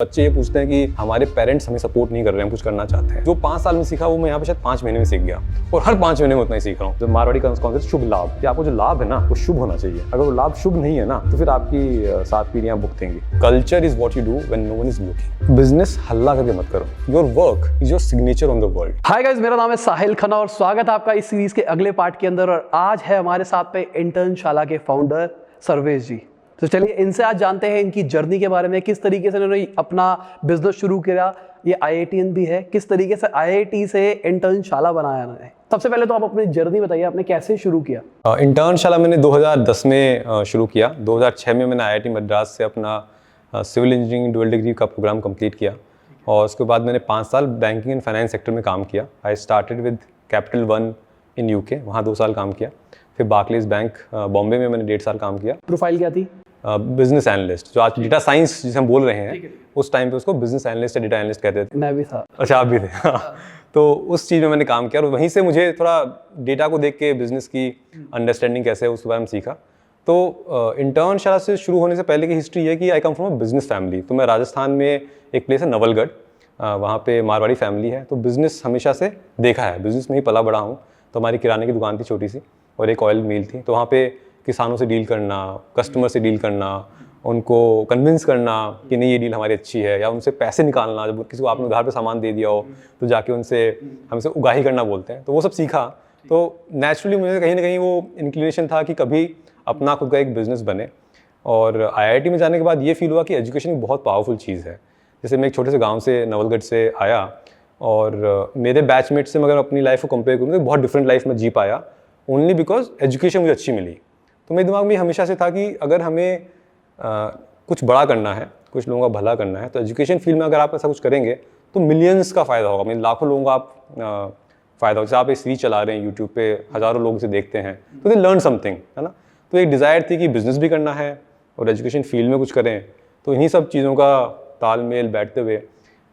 बच्चे ये पूछते हैं कि हमारे पेरेंट्स हमें सपोर्ट नहीं कर रहे हैं, हम कुछ करना चाहते हैं। जो 5 साल में सीखा वो मैं यहाँ पे शायद 5 महीने में सीख गया, और हर 5 महीने में उतना ही सीख रहा हूँ। जो मारवाड़ी कॉन्सेप्ट शुभ लाभ, कि आपको जो लाभ है ना वो शुभ होना चाहिए। अगर वो लाभ शुभ नहीं है ना तो फिर आपकी 7 पीढ़ियां भुगतेंगी। Culture is what you do when no one is looking. Business हल्ला करके मत करो। Your work is your signature on the world. Hi guys, मेरा नाम है साहिल खन्ना और स्वागत है आपका इस सीरीज के अगले पार्ट के अंदर। और आज है हमारे साथ पे इंटर्नशाला के फाउंडर सर्वेश जी। तो चलिए इनसे आज जानते हैं इनकी जर्नी के बारे में, किस तरीके से उन्होंने अपना बिजनेस शुरू किया। ये IITian भी है, किस तरीके से IIT से इंटर्नशाला बनाया उन्होंने। सबसे पहले तो आप अपनी जर्नी बताइए, आपने कैसे शुरू किया। इंटर्नशाला मैंने 2010 में शुरू किया। 2006 में मैंने IIT मद्रास से अपना सिविल इंजीनियरिंग डुअल डिग्री का प्रोग्राम कंप्लीट किया, और उसके बाद मैंने 5 साल बैंकिंग एंड फाइनेंस सेक्टर में काम किया। I started with capital one in UK, वहाँ 2 साल काम किया। फिर बार्कलेज बैंक बॉम्बे में मैंने 1.5 साल काम किया। प्रोफाइल क्या थी? बिजनेस एनालिस्ट, जो आज डेटा साइंस जिसे हम बोल रहे हैं, उस टाइम पे उसको बिजनेस एनालिस्ट या डेटा एनालिस्ट कहते थे। मैं भी था। अच्छा, आप भी थे? तो उस चीज़ में मैंने काम किया, और वहीं से मुझे थोड़ा डेटा को देख के बिजनेस की अंडरस्टैंडिंग कैसे है उसके बारे में सीखा। तो इंटर्नशाला से शुरू होने से पहले की हिस्ट्री है कि I come from a business family. तो मैं राजस्थान में एक प्लेस है नवलगढ़, वहाँ पे मारवाड़ी फैमिली है। तो बिजनेस हमेशा से देखा है, बिजनेस में ही पला बड़ा हूँ। तो हमारी किराने की दुकान थी छोटी सी, और एक ऑयल मिल थी। तो वहाँ पे किसानों से डील करना, कस्टमर से डील करना, उनको कन्विंस करना कि नहीं ये डील हमारी अच्छी है, या उनसे पैसे निकालना। जब किसी को आपने उधार पे सामान दे दिया हो तो जाके उनसे हमसे उगाही करना बोलते हैं, तो वो सब सीखा। तो नेचुरली मुझे कहीं ना कहीं वो इंक्लिनेशन था कि कभी अपना खुद का एक बिजनेस बने। और IIT में जाने के बाद ये फील हुआ कि एजुकेशन एक बहुत पावरफुल चीज़ है। जैसे मैं एक छोटे से गाँव से नवलगढ़ से आया, और मेरे बैचमेट से मगर अपनी लाइफ को कंपेयर करूँ तो बहुत डिफरेंट लाइफ में जी पाया, ओनली बिकॉज एजुकेशन मुझे अच्छी मिली। तो मेरे दिमाग में हमेशा से था कि अगर हमें कुछ बड़ा करना है, कुछ लोगों का भला करना है, तो एजुकेशन फील्ड में अगर आप ऐसा कुछ करेंगे तो मिलियंस का फ़ायदा होगा। मतलब लाखों लोगों का आप फ़ायदा होगा। जैसे आप एक सीरीज चला रहे हैं यूट्यूब पे, हज़ारों लोग इसे देखते हैं, तो दे लर्न समथिंग, है ना। तो एक डिज़ायर थी कि बिज़नेस भी करना है और एजुकेशन फील्ड में कुछ करें। तो इन्हीं सब चीज़ों का तालमेल बैठते हुए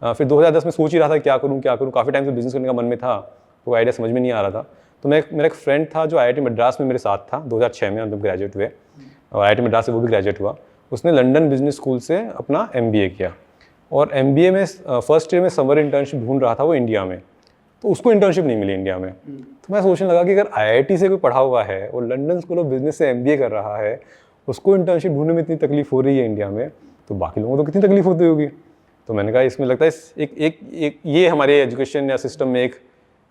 फिर 2010 में सोच ही रहा था क्या करूँ। काफ़ी टाइम से बिज़नेस करने का मन में था, तो आइडिया समझ में नहीं आ रहा था। तो मेरा एक फ्रेंड था जो IIT मद्रास में मेरे साथ था। 2006 में हम जब ग्रेजुएट हुए, और IIT मद्रास से वो भी ग्रेजुएट हुआ। उसने लंदन बिजनेस स्कूल से अपना MBA किया, और MBA में फर्स्ट ईयर में समर इंटर्नशिप ढूंढ रहा था वो इंडिया में। तो उसको इंटर्नशिप नहीं मिली इंडिया में। तो मैं सोचने लगा कि अगर IIT से कोई पढ़ा हुआ है और लंदन स्कूल ऑफ बिजनेस से MBA कर रहा है, उसको इंटर्नशिप ढूंढने में इतनी तकलीफ हो रही है इंडिया में, तो बाकी लोगों को तो कितनी तकलीफ होती होगी। तो मैंने कहा इसमें लगता है एक ये हमारे एजुकेशन या सिस्टम में एक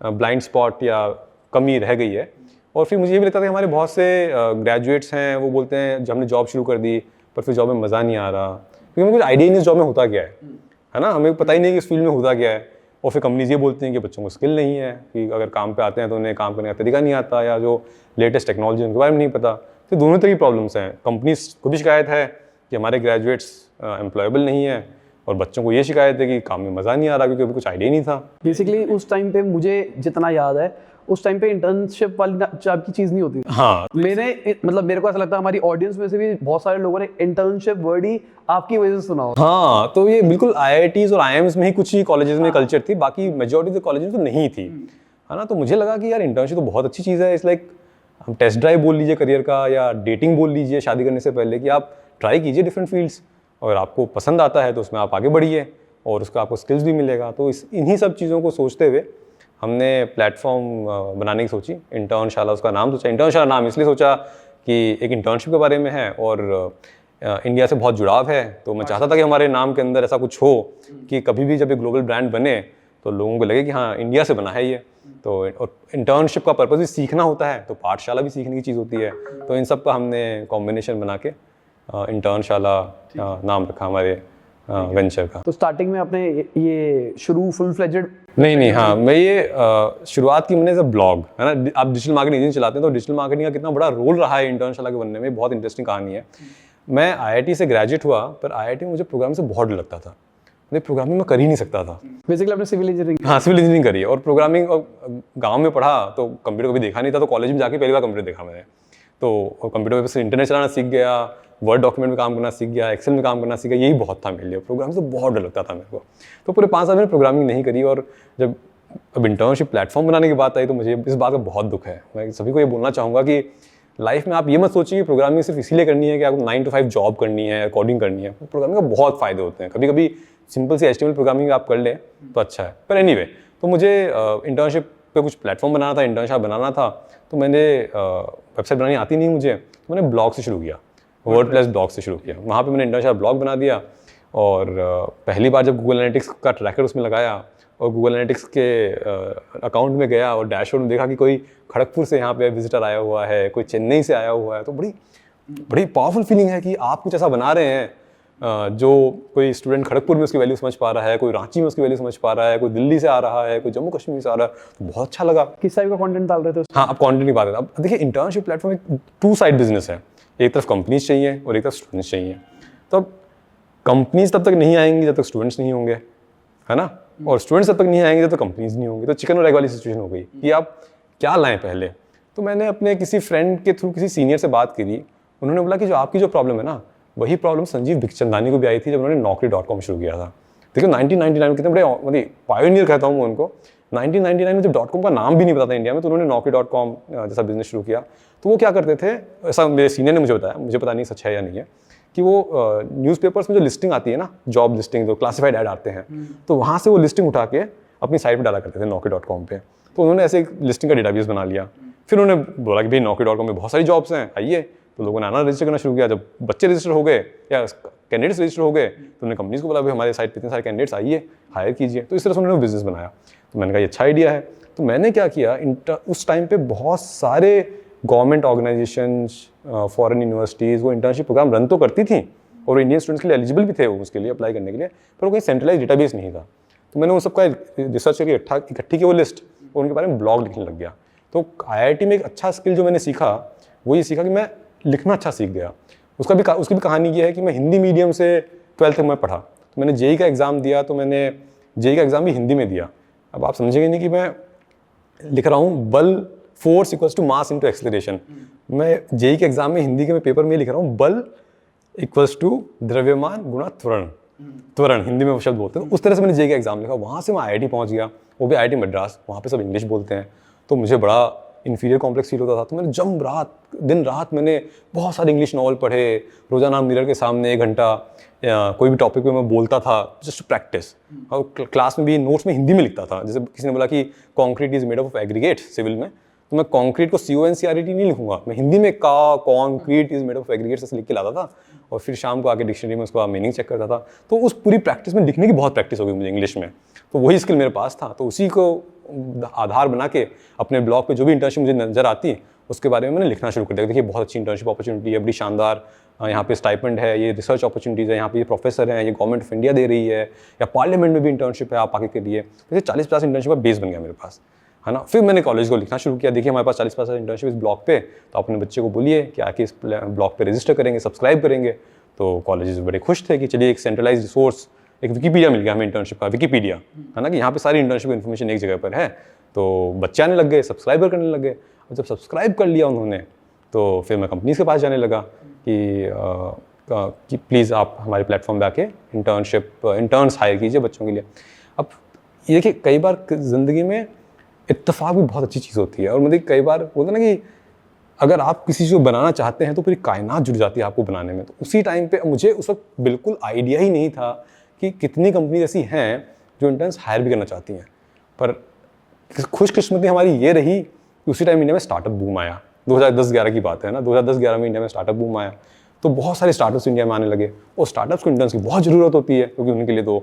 ब्लाइंड स्पॉट या कमी रह गई है। और फिर मुझे ये भी लगता था कि हमारे बहुत से ग्रेजुएट्स हैं, वो बोलते हैं जब हमने जॉब शुरू कर दी पर फिर जॉब में मज़ा नहीं आ रहा, क्योंकि हमें कुछ आइडिया नहीं इस जॉब में होता क्या है ना। हमें पता ही नहीं कि इस फील्ड में होता क्या है। और फिर कंपनीज ये बोलती हैं कि बच्चों को स्किल नहीं है, कि अगर काम पे आते हैं तो उन्हें काम करने का तरीका नहीं आता, या जो लेटेस्ट टेक्नोलॉजी उनके बारे में नहीं पता। तो दोनों तरह की प्रॉब्लम्स हैं। कंपनीज को भी शिकायत है कि हमारे ग्रेजुएट्स एम्प्लॉयबल नहीं है, और बच्चों को ये शिकायत है कि काम में मज़ा नहीं आ रहा, क्योंकि अभी कुछ आइडिया ही नहीं था। बेसिकली उस टाइम पे मुझे जितना याद है, उस टाइम पे इंटर्नशिप वाली जॉब की चीज़ नहीं होती थी। हाँ, मेरे को ऐसा लगता है हमारी ऑडियंस में से भी बहुत सारे लोगों ने इंटर्नशिप वर्ड ही आपकी वजह से सुना हो। हाँ, तो ये बिल्कुल IITs और IIMs में ही कुछ ही कॉलेजेस में कल्चर थी, बाकी मेजॉरिटी कॉलेजेस में तो नहीं थी, है ना। तो मुझे लगा कि यार इंटर्नशिप तो बहुत अच्छी चीज़ है। इट्स लाइक हम टेस्ट ड्राइव बोल लीजिए करियर का, या डेटिंग बोल लीजिए शादी करने से पहले, कि आप ट्राई कीजिए डिफरेंट फील्ड्स, और आपको पसंद आता है तो उसमें आप आगे बढ़िए, और उसका आपको स्किल्स भी मिलेगा। तो इन्हीं सब चीज़ों को सोचते हुए हमने प्लेटफॉर्म बनाने की सोची, इंटर्नशाला उसका नाम सोचा। इंटर्नशाला नाम इसलिए सोचा कि एक इंटर्नशिप के बारे में है, और इंडिया से बहुत जुड़ाव है। तो मैं चाहता था कि हमारे नाम के अंदर ऐसा कुछ हो कि कभी भी जब एक ग्लोबल ब्रांड बने तो लोगों को लगे कि हाँ इंडिया से बना है ये। तो और इंटर्नशिप का पर्पज़ भी सीखना होता है, तो पाठशाला भी सीखने की चीज़ होती है। तो इन सब का हमने कॉम्बिनेशन बना के इंटर्नशाला नाम रखा हमारे वेंचर का। तो स्टार्टिंग में आपने ये शुरू फुल फ्लेजेड नहीं, हाँ, मैं ये शुरुआत की मैंने एज अ ब्लॉग, है ना। आप डिजिटल मार्केटिंग एजेंसी चलाते हैं, तो डिजिटल मार्केटिंग का कितना बड़ा रोल रहा है इंटर्नशाला के बनने में, बहुत इंटरेस्टिंग कहानी है। मैं IIT से ग्रेजुएट हुआ, पर IIT में मुझे प्रोग्रामिंग से बहुत डर लगता था। मैं प्रोग्रामिंग में कर ही नहीं सकता था। बेसिकली आपने सिविल इंजीनियरिंग? हाँ, सिविल इंजीनियरिंग करी है, और प्रोग्रामिंग गाँव में पढ़ा तो कंप्यूटर कभी देखा नहीं था। तो कॉलेज में जाके पहली बार कंप्यूटर देखा मैंने। तो कंप्यूटर पे इंटरनेट चलाना सीख गया, वर्ड डॉक्यूमेंट में काम करना सीख गया, एक्सेल में काम करना सीख गया, यही बहुत था मेरे लिए। प्रोग्रामिंग से बहुत डर लगता था मेरे को। तो पूरे 5 साल मैंने प्रोग्रामिंग नहीं करी, और जब अब इंटर्नशिप प्लेटफॉर्म बनाने की बात आई तो मुझे इस बात का बहुत दुख है। मैं सभी को ये बोलना चाहूँगा कि लाइफ में आप ये मत सोचिए कि प्रोग्रामिंग सिर्फ इसीलिए करनी है कि आपको 9 to 5 जॉब करनी है, कोडिंग करनी है। प्रोग्रामिंग का बहुत फ़ायदे होते हैं। कभी कभी सिंपल सी HTML प्रोग्रामिंग आप कर लें तो अच्छा है। पर एनीवे, तो मुझे इंटर्नशिप पे कुछ प्लेटफॉर्म बनाना था, इंटर्नशिप बनाना था, तो मैंने वेबसाइट बनानी आती नहीं मुझे, तो मैंने ब्लॉग से शुरू किया, वर्डप्रेस ब्लॉग से शुरू किया। वहाँ पे मैंने इंटर्नशिप ब्लॉग बना दिया, और पहली बार जब गूगल एनालिटिक्स का ट्रैकर उसमें लगाया और गूगल एनालिटिक्स के अकाउंट में गया और डैशबोर्ड में देखा कि कोई खड़गपुर से यहाँ पे विजिटर आया हुआ है, कोई चेन्नई से आया हुआ है, तो बड़ी पावरफुल फीलिंग है कि आप कुछ ऐसा बना रहे हैं जो कोई स्टूडेंट खड़गपुर में उसकी वैल्यू समझ पा रहा है, कोई रांची में उसकी वैल्यू समझ पा रहा है, कोई दिल्ली से आ रहा है, कोई जम्मू कश्मीर से आ रहा है, तो बहुत अच्छा लगा। किस टाइप का कंटेंट डाल रहे थे उसमें? हाँ, अब कंटेंट की बात है। अब देखिए, इंटर्नशिप प्लेटफॉर्म एक टू साइड बिजनेस है, एक तरफ कंपनीज चाहिए और एक तरफ स्टूडेंट्स चाहिए। तो अब कंपनीज तब तक नहीं आएंगी जब तक स्टूडेंट्स नहीं होंगे, है ना, और स्टूडेंट्स तब तक नहीं आएंगे जब तक कंपनीज नहीं होंगी। तो चिकन और एग वाली सिचुएशन हो गई कि आप क्या लाएं पहले। तो मैंने अपने किसी फ्रेंड के थ्रू किसी सीनियर से बात करी, उन्होंने बोला कि जो आपकी जो प्रॉब्लम है ना, वही प्रॉब्लम संजीव बिखचंदानी को भी आई थी जब उन्होंने Naukri.com शुरू किया था। देखिए 1999 में कितने बड़े, मतलब पायोनियर कहता हूँ मैं उनको। 1999 में जब .com का नाम भी नहीं पता था इंडिया में, तो उन्होंने Naukri.com जैसा बिजनेस शुरू किया। तो वो क्या करते थे, ऐसा मेरे सीनियर ने मुझे बताया, मुझे पता नहीं सच है या नहीं है, कि वो न्यूज़पेपर्स में जो लिस्टिंग आती है ना, जॉब लिस्टिंग, जो क्लासिफाइड ऐड आते हैं, तो वहाँ से वो लिस्टिंग उठा के अपनी साइट पर डाला करते थे Naukri.com पे। तो उन्होंने ऐसे एक लिस्टिंग का डेटाबेस बना लिया। फिर उन्होंने बोला कि भाई Naukri.com में बहुत सारी जॉब्स हैं, आइए। तो लोगों ने आना रजिस्टर करना शुरू किया। जब बच्चे रजिस्टर हो गए या कैंडिडेट्स रजिस्टर हो गए, तो उन्होंने कंपनीज को बोला भाई हमारे साइट पे इतने सारे कैंडिडेट्स, आइए हायर कीजिए। तो इस तरह से उन्होंने बिजनेस बनाया। तो मैंने कहा ये अच्छा आइडिया है। तो मैंने क्या किया, उस टाइम पे बहुत सारे गवर्नमेंट ऑर्गेनाइजेशंस, फॉरेन यूनिवर्सिटीज़ वो इंटर्नशिप प्रोग्राम रन तो करती थी और इंडियन स्टूडेंट्स के लिए एलिजिबल भी थे वो उसके लिए अप्लाई करने के लिए, पर वो कोई सेंट्रलाइज डेटाबेस नहीं था। तो मैंने उन सबका रिसर्च करके इकट्ठी की वो लिस्ट और उनके बारे में ब्लॉग लिखने लग गया। तो IIT में एक अच्छा स्किल जो मैंने सीखा, वो ये सीखा कि मैं लिखना अच्छा सीख गया। उसकी भी कहानी ये है कि मैं हिंदी मीडियम से 12th तक मैं पढ़ा। तो मैंने JEE का एग्ज़ाम दिया, तो मैंने JEE का एग्ज़ाम भी हिंदी में दिया। अब आप समझेंगे नहीं कि मैं लिख रहा हूँ बल force equals to mass into acceleration. मैं JEE के एग्ज़ाम में हिंदी के मैं पेपर में लिख रहा हूँ बल इक्वल्स टू द्रव्यमान गुणा त्वरण। त्वरण हिंदी में वो शब्द बोलते हैं। उस तरह से मैंने JEE का एग्ज़ाम लिखा। वहाँ से मैं IIT पहुँच गया, वो भी IIT मद्रास। वहाँ पे सब इंग्लिश बोलते हैं, तो मुझे बड़ा इन्फीरियर कॉम्प्लेक्स फील होता था। तो मैंने दिन रात मैंने बहुत सारे इंग्लिश नॉवल पढ़े, रोज़ाना मिरर के सामने 1 घंटा कोई भी टॉपिक पे मैं बोलता था, जस्ट प्रैक्टिस। और क्लास में भी नोट्स में हिंदी में लिखता था। जैसे किसी ने बोला कि concrete is made of aggregate civil में, तो मैं कॉन्क्रीट को CONCRET नहीं लिखूंगा, मैं हिंदी में concrete is made of aggregate से लिख के लाता था, और फिर शाम को आके डिक्शनरी में उसका मीनिंग चेक करता था। तो उस पूरी प्रैक्टिस में लिखने की बहुत प्रैक्टिस हो गई मुझे इंग्लिश में। तो वही स्किल मेरे पास था। तो उसी को आधार बना के अपने ब्लॉग पे जो भी इंटर्नशिप मुझे नजर आती उसके बारे में मैंने लिखना शुरू कर दिया। देखिए बहुत अच्छी इंटर्नशिप अपॉर्चुनिटी है, बड़ी शानदार, यहाँ पे स्टाइपेंड है, ये रिसर्च अपॉर्चुनिटीज़ है, यहाँ पे ये प्रोफेसर हैं, ये गवर्नमेंट ऑफ इंडिया दे रही है, या पार्लियामेंट में भी इंटर्नशिप है आप आगे के लिए। जैसे 40-50 इंटर्नशिप का बेस बन गया मेरे पास, है ना। फिर मैंने कॉलेज को लिखना शुरू किया। देखिए हमारे पास 40-50 इंटर्नशिप इस ब्लॉग पे, तो अपने बच्चे को बोलिए कि आके इस ब्लॉग पे रजिस्टर करेंगे, सब्सक्राइब करेंगे। तो कॉलेजेस बड़े खुश थे कि चलिए एक सेंट्रलाइज रिसोर्स, एक विकीपीडिया मिल गया हमें इंटर्नशिप का, विकीपीडिया, है ना, कि यहाँ पे सारी इंटर्नशिप इन्फॉर्मेशन एक जगह पर है। तो बच्चे आने लग गए, सब्सक्राइबर करने लग गए। और जब सब्सक्राइब कर लिया उन्होंने, तो फिर मैं कंपनीज के पास जाने लगा कि प्लीज़ आप हमारे प्लेटफॉर्म पे आके इंटर्न्स हायर कीजिए बच्चों के लिए। अब ये देखिए कई बार ज़िंदगी में इत्तेफाक भी बहुत अच्छी चीज़ होती है। और मतलब कई बार होता है ना कि अगर आप किसी चीज़ को बनाना चाहते हैं तो पूरी कायनात जुड़ जाती है आपको बनाने में। तो उसी टाइम पे मुझे उस वक्त बिल्कुल आइडिया ही नहीं था कि कितनी कंपनी ऐसी हैं जो इंटर्न्स हायर भी करना चाहती हैं। पर खुशकिस्मती हमारी ये रही कि उसी टाइम इंडिया में स्टार्टअप बूम आया। 2010-11 की बात है ना, 2010-11 में इंडिया में स्टार्टअप बूम आया। तो बहुत सारे स्टार्टअप्स इंडिया में आने लगे, और स्टार्टअप्स को इंटर्न्स की बहुत ज़रूरत होती है, क्योंकि उनके लिए तो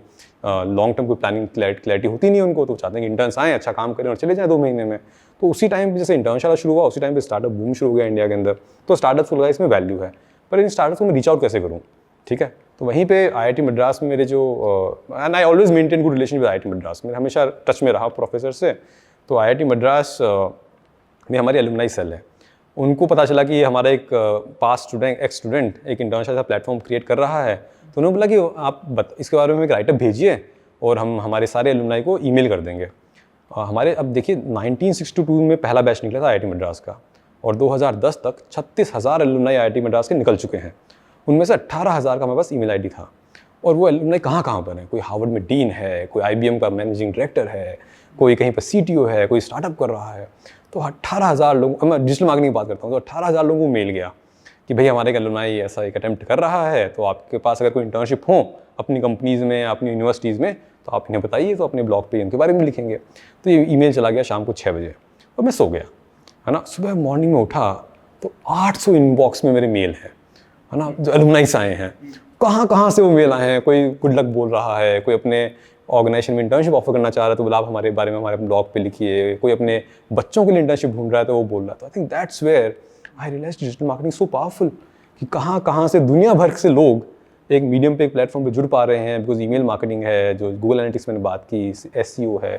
लॉन्ग टर्म कोई प्लानिंग क्लैरिटी होती नहीं है उनको। तो चाहते हैं कि इंटर्न्स आएँ, अच्छा काम करें और चले जाएँ 2 महीने में। तो उसी टाइम पे जैसे इंटर्नशिप शुरू हुआ, उसी टाइम पे स्टार्टअप बूम शुरू हो गया इंडिया के अंदर। तो स्टार्टअप्स को लगा इसमें वैल्यू है, पर इन स्टार्टअप्स को मैं रीच आउट कैसे करूँ, ठीक है। तो वहीं पे IIT मद्रास में मेरे जो and I always maintain good relation with IIT Madras, मेरे हमेशा टच में रहा प्रोफेसर से। तो IIT मद्रास में हमारी एलुमनाई सेल है, उनको पता चला कि हमारा एक पास एक्स स्टूडेंट एक इंटर्नशिप का प्लेटफॉर्म क्रिएट कर रहा है। तो उन्होंने बोला कि आप इसके बारे में एक राइटअप भेजिए और हम हमारे सारे एलुमनाई को ईमेल कर देंगे। हमारे अब देखिए 1962 में पहला बैच निकला था IIT मद्रास का, और 2010 तक 36,000 एलुमनाई IIT मद्रास के निकल चुके हैं। उनमें से 18,000 का हमारे पास ईमेल ID था। और वो एलुमनाई कहाँ पर है, कोई हार्वर्ड में डीन है, कोई IBM का मैनेजिंग डायरेक्टर है, कोई कहीं पर CTO है, कोई स्टार्टअप कर रहा है। तो 18,000 लोग, मैं डिजिटल मार्केटिंग की बात करता हूँ, तो 18,000 लोगों को मेल गया कि भाई हमारे एक एलुमनाई ऐसा एक अटेम्प्ट कर रहा है, तो आपके पास अगर कोई इंटर्नशिप हो अपनी कंपनीज़ में, अपनी यूनिवर्सिटीज़ में, तो आप इन्हें बताइए, तो अपने ब्लॉग पे इनके बारे में लिखेंगे। तो ये ईमेल चला गया शाम को 6 बजे और मैं सो गया, है ना। सुबह मॉर्निंग में उठा तो 800 इनबॉक्स में मेरे मेल है ना, जो एलुमनाइस आए हैं। कहाँ कहाँ से वो मेल आए हैं, कोई गुड लक बोल रहा है, कोई अपने ऑर्गेनाइजेशन में इंटर्नशिप ऑफर करना चाह रहा है तो बोला आप हमारे बारे में हमारे ब्लॉग पे लिखिए, कोई अपने बच्चों के लिए इंटर्नशिप ढूंढ रहा है तो वो बोल रहा था। I think that's where I realise digital marketing so powerful, कि कहाँ कहाँ से दुनिया भर से लोग एक मीडियम पे, एक प्लेटफॉर्म पे जुड़ पा रहे हैं, बिकॉज ईमेल मार्केटिंग है, जो गूगल एनालिटिक्स मैंने बात की, एसईओ है।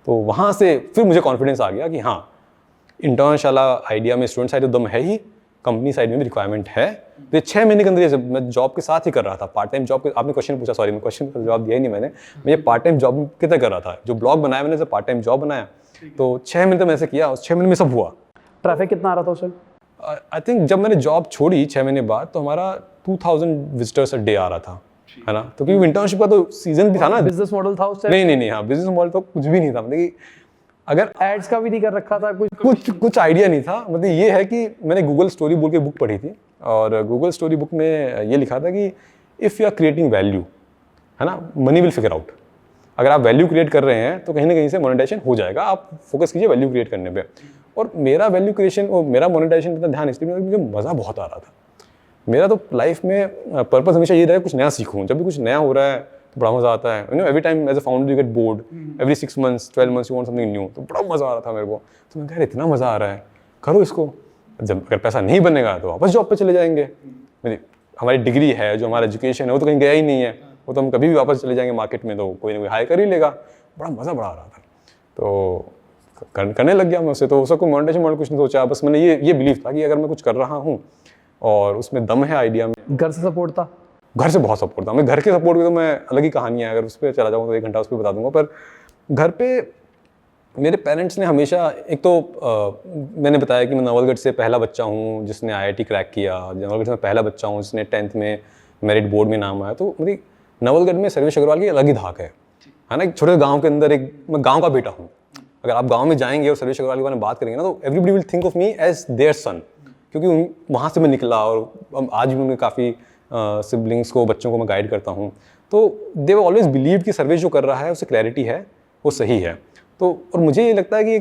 तो वहाँ से फिर मुझे कॉन्फिडेंस आ गया कि हाँ, इंटर्नशाला आइडिया में स्टूडेंट साइड तो दम है ही, कंपनी साइड में भी रिक्वायरमेंट है। तो ये 6 महीने के अंदर मैं जॉब के साथ ही कर रहा था, पार्ट टाइम जॉब। आपने क्वेश्चन पूछा, सॉरी मैं क्वेश्चन का जवाब दिया ही नहीं मैंने। मैं ये पार्ट टाइम जॉब कितना कर रहा था, जो ब्लॉग बनाया मैंने, पार्ट टाइम जॉब बनाया। तो 6 महीने तक मैंने ऐसे किया, उस 6 महीने में सब हुआ। ट्रैफिक कितना आ रहा था उसमें? आई थिंक जब मैंने जॉब छोड़ी 6 महीने बाद, तो हमारा 2000 विजिटर्स अ डे आ रहा था, है ना। तो क्योंकि इंटर्नशिप का तो सीजन भी था ना। बिजनेस मॉडल था उससे? नहीं, हाँ, बिजनेस मॉडल तो कुछ भी नहीं था। मतलब कि अगर एड्स का भी नहीं कर रखा था कुछ आइडिया नहीं था। मतलब ये है कि मैंने गूगल स्टोरी बोल के बुक पढ़ी थी, और गूगल स्टोरी बुक में ये लिखा था कि if you are creating value, है ना, मनी विल फिगर आउट। अगर आप वैल्यू क्रिएट कर रहे हैं तो कहीं ना कहीं से मोनेटाइजेशन हो जाएगा, आप फोकस कीजिए वैल्यू क्रिएट करने पे। और मेरा वैल्यू क्रिएशन और मेरा मोनेटाइजेशन पे ध्यान इसलिए, मुझे मज़ा बहुत आ रहा था। मेरा तो लाइफ में पर्पस हमेशा ये रहा है कुछ नया सीखूं। जब भी कुछ नया हो रहा है तो बड़ा मज़ा आता है। You know, every time as a founder you get bored, every 6 months 12 months you want something new. तो बड़ा मज़ा आ रहा था मेरे को। तो मैंने कहा इतना मज़ा आ रहा है, करो इसको। जब अगर पैसा नहीं बनेगा तो वापस जॉब पे चले जाएंगे। हमारी डिग्री है, जो हमारा एजुकेशन है, वो तो कहीं गया ही नहीं है, वो तो हम कभी भी वापस चले जाएंगे मार्केट में, तो कोई ना कोई हायर कर ही लेगा। बड़ा मज़ा बड़ा आ रहा था, तो करने लग गया मैं उससे। तो उसका कोई मोनेटाइजेशन मॉडल कुछ नहीं सोचा, बस मैंने ये बिलीव था कि अगर मैं कुछ कर रहा हूँ और उसमें दम है आइडिया में। घर से सपोर्ट था? घर से बहुत सपोर्ट था। मैं घर के सपोर्ट की तो मैं अलग ही कहानी है, अगर उस पर चला जाऊँ तो 1 घंटा उस पर बता दूंगा। पर घर पे मेरे पेरेंट्स ने हमेशा, एक तो मैंने बताया कि मैं नवलगढ़ से पहला बच्चा हूँ जिसने IIT क्रैक किया, नवलगढ़ से मैं पहला बच्चा हूँ जिसने 10th में मेरिट बोर्ड में नाम आया। तो मेरी नवलगढ़ में सर्वेश अग्रवाल की अलग ही धाक है ना। एक छोटे गाँव के अंदर, मैं गाँव का बेटा हूँ। अगर आप गाँव में जाएंगे और सर्वेश अग्रवाल के बारे में बात करेंगे ना, तो everybody will think of me as their son, क्योंकि वहाँ से मैं निकला। और आज भी उनके काफ़ी सिबलिंग्स को, बच्चों को मैं गाइड करता हूँ। तो दे वो ऑलवेज बिलीव कि सर्वेश जो कर रहा है उससे क्लैरिटी है, वो सही है। तो और मुझे ये लगता है कि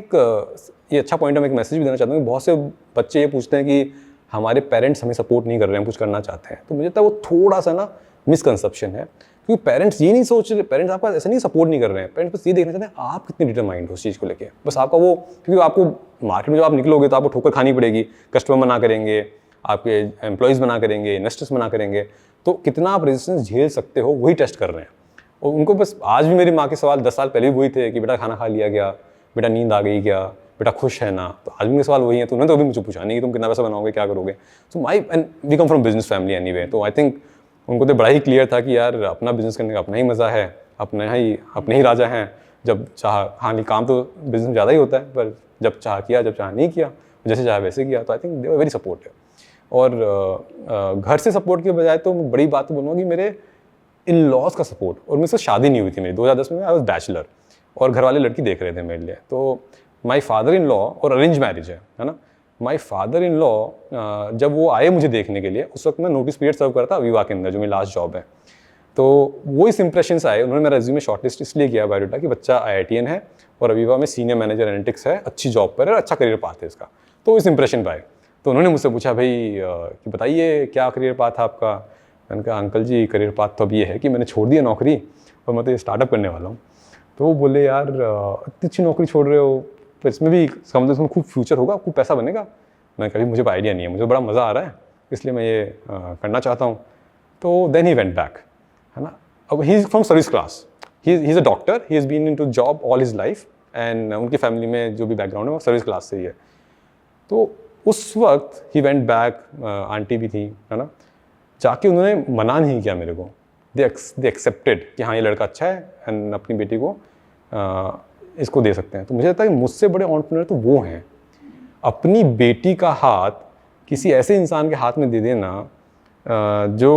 ये अच्छा पॉइंट है। मैं एक मैसेज भी देना चाहता हूँ कि बहुत से बच्चे ये पूछते हैं कि हमारे पेरेंट्स हमें सपोर्ट नहीं कर रहे हैं, हम कुछ करना चाहते हैं। तो मुझे लगता है वो थोड़ा सा ना मिसकंसेप्शन है, क्योंकि पेरेंट्स ये नहीं सोच रहे, पेरेंट्स आपका ऐसा नहीं सपोर्ट नहीं कर रहे हैं। पेरेंट्स बस ये देखना चाहते हैं आप कितने डिटरमाइंड हो उस चीज़ को लेके। बस आपका वो, क्योंकि आपको मार्केट में जब आप निकलोगे तो आपको ठोकर खानी पड़ेगी, कस्टमर मना करेंगे, आपके एम्प्लॉयज़ मना करेंगे, इन्वेस्टर्स मना करेंगे। तो कितना आप रेजिस्टेंस झेल सकते हो, वही टेस्ट कर रहे हैं। और उनको बस, आज भी मेरी माँ के सवाल 10 साल पहले भी वही थे कि बेटा खाना खा लिया क्या, बेटा नींद आ गई क्या, बेटा खुश है ना। तो आज भी मेरे सवाल वही हैं। तो उन्होंने तो अभी मुझे पूछा नहीं कि तुम कितना पैसा बनाओगे, क्या करोगे। So and we come from business family anyway. तो आई थिंक उनको तो बड़ा ही क्लियर था कि यार अपना बिजनेस करने का अपना ही मज़ा है, अपने ही राजा हैं। जब चाह, हाँ नहीं, काम तो बिजनेस में ज़्यादा ही होता है, पर जब चाह किया, जब चाह नहीं किया, जैसे चाहे वैसे किया। तो I think they were very supportive. और घर से सपोर्ट के बजाय तो बड़ी बात बोलूँगा कि मेरे इन लॉज का सपोर्ट। और मुझसे शादी नहीं हुई थी मेरी, 2010 में आई वॉज बैचलर, और घर वाले लड़की देख रहे थे मेरे लिए। तो माई फादर इन लॉ, और अरेंज मैरिज है ना। माई फादर इन लॉ जब वो आए मुझे देखने के लिए, उस वक्त मैं नोटिस पीरियड सर्व करता अविवा के अंदर, जो मेरी लास्ट जॉब है। तो वो इस इंप्रेशन आए, उन्होंने मेरा रिज्यूमे शॉर्टलिस्ट इसलिए किया बायोडाटा कि बच्चा IITian है और अविवा में सीनियर मैनेजर एनालिटिक्स है, अच्छी जॉब पर है, अच्छा करियर पाथ है इसका। तो इस इंप्रेशन पर आए। तो उन्होंने मुझसे पूछा भाई कि बताइए क्या करियर पाथ है आपका। मैंने कहा अंकल जी करियर पाथ तो अब ये है कि मैंने छोड़ दिया नौकरी और मैं तो ये स्टार्टअप करने वाला हूँ। तो वो बोले यार इतनी अच्छी नौकरी छोड़ रहे हो, तो इसमें भी समझो इसमें खूब फ्यूचर होगा, खूब पैसा बनेगा। मैं कभी, मुझे आइडिया नहीं है, मुझे बड़ा मज़ा आ रहा है, इसलिए मैं ये करना चाहता हूँ। तो देन ही वेंट बैक, है ना। अब he is from service class, he is a doctor, he is been into job all his life, and उनकी फैमिली में जो भी बैकग्राउंड है वो सर्विस क्लास से ही है। तो उस वक्त ही वेंट बैक, आंटी भी थी, है ना। जाके उन्होंने मना नहीं किया मेरे को, दे एक्सेप्टेड कि हाँ ये लड़का अच्छा है एंड अपनी बेटी को इसको दे सकते हैं। तो मुझे लगता है कि मुझसे बड़े एंटरप्रेन्योर तो वो हैं। अपनी बेटी का हाथ किसी ऐसे इंसान के हाथ में दे देना जो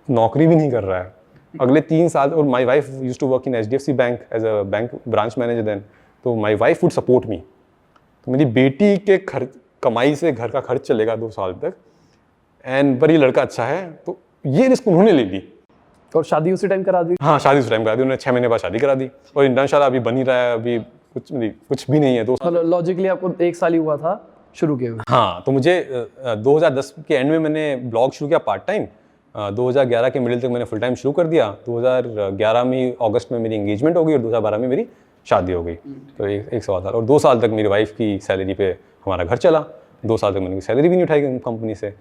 नौकरी भी नहीं कर रहा है अगले 3 साल। और my wife used to work in HDFC bank as a bank branch manager then. तो my wife would support me. तो मेरी बेटी के कमाई से घर का खर्च चलेगा 2 साल तक, एंड पर ये लड़का अच्छा है, तो ये रिस्क उन्होंने ले ली। और शादी उसी टाइम करा दी? हाँ, शादी उस टाइम करा दी उन्होंने, 6 महीने बाद शादी करा दी। और इंटर्नशाला अभी बन ही रहा है, अभी कुछ भी नहीं है। मतलब लॉजिकली आपको 1 साल ही हुआ था शुरू किए हुए? हाँ, तो मुझे 2010 के एंड में मैंने ब्लॉग शुरू किया पार्ट टाइम। 2011 के मिडिल तक मैंने फुल टाइम शुरू कर दिया। 2011 में अगस्त में मेरी एंगेजमेंट हो गई और 2012 में मेरी शादी हो गई। तो एक सवा साल और 2 साल तक मेरी वाइफ की सैलरी पे हमारा घर चला। 2 साल तक मैंने सैलरी भी नहीं उठाई कंपनी से।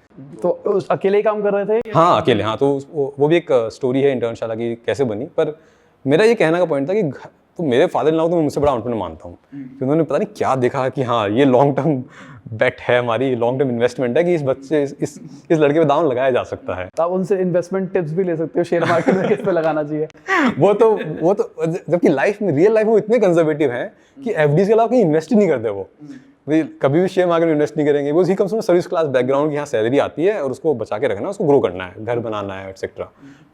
तो अकेले ही काम कर रहे थे? हाँ, अकेले। हाँ, तो वो भी एक स्टोरी है इंटर्नशाला की कैसे बनी। पर मेरा ये कहने का पॉइंट था कि तो मेरे फादर इन लॉ तो मैं मुझसे बड़ा एंटरप्रेन्योर मानता हूँ कि उन्होंने पता नहीं क्या देखा कि हाँ ये लॉन्ग टर्म बेट है, हमारी लॉन्ग टर्म इन्वेस्टमेंट है कि इस बच्चे इस लड़के पे दांव लगाया जा सकता है। आप उनसे इन्वेस्टमेंट टिप्स भी ले सकते हो, शेयर मार्केट में किस पे लगाना चाहिए। वो तो जबकि लाइफ में, रियल लाइफ में वो इतने कंजर्वेटिव हैं कि एफडीज के अलावा कहीं इन्वेस्ट ही नहीं करते। वो कभी भी शेयर मार्केट में इन्वेस्ट नहीं करेंगे। वो he comes from service class background की, यहाँ सैलरी आती है और उसको बचा के रखना है, उसको ग्रो करना है, घर बनाना है एटसेट्रा।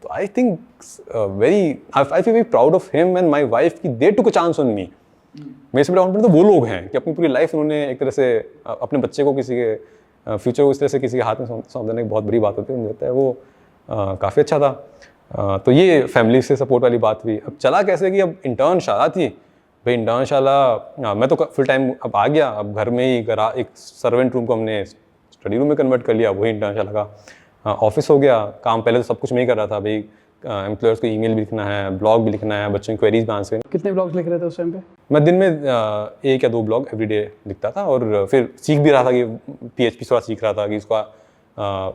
तो I think I feel very proud of him and my wife कि दे टुक अ चांस ऑन मी। मेरे से बड़ा तो वो लोग हैं कि अपनी पूरी लाइफ उन्होंने एक तरह से अपने बच्चे को, किसी के फ्यूचर को इस तरह से किसी के हाथ में सौंप देने की बहुत बड़ी बात होती है। मुझे लगता है वो काफ़ी अच्छा था। तो ये फैमिली से सपोर्ट वाली बात हुई। अब चला कैसे कि अब इंटर्नशाला थी भाई। इंटर्नशाला मैं तो फुल टाइम अब आ गया। अब घर में ही एक सर्वेंट रूम को हमने स्टडी रूम में कन्वर्ट कर लिया, वही इंटर्नशाला का ऑफिस हो गया। काम पहले तो सब कुछ मैं ही कर रहा था भाई। एम्प्लॉयर्स को ईमेल भी लिखना है, ब्लॉग भी लिखना है, बच्चों की क्वेरीज भी आंसर। कितने ब्लॉग्स लिख रहे थे उस टाइम पे? मैं दिन में 1 या 2 ब्लॉग एवरीडे लिखता था और फिर सीख भी रहा था कि PHP थोड़ा सीख रहा था कि इसका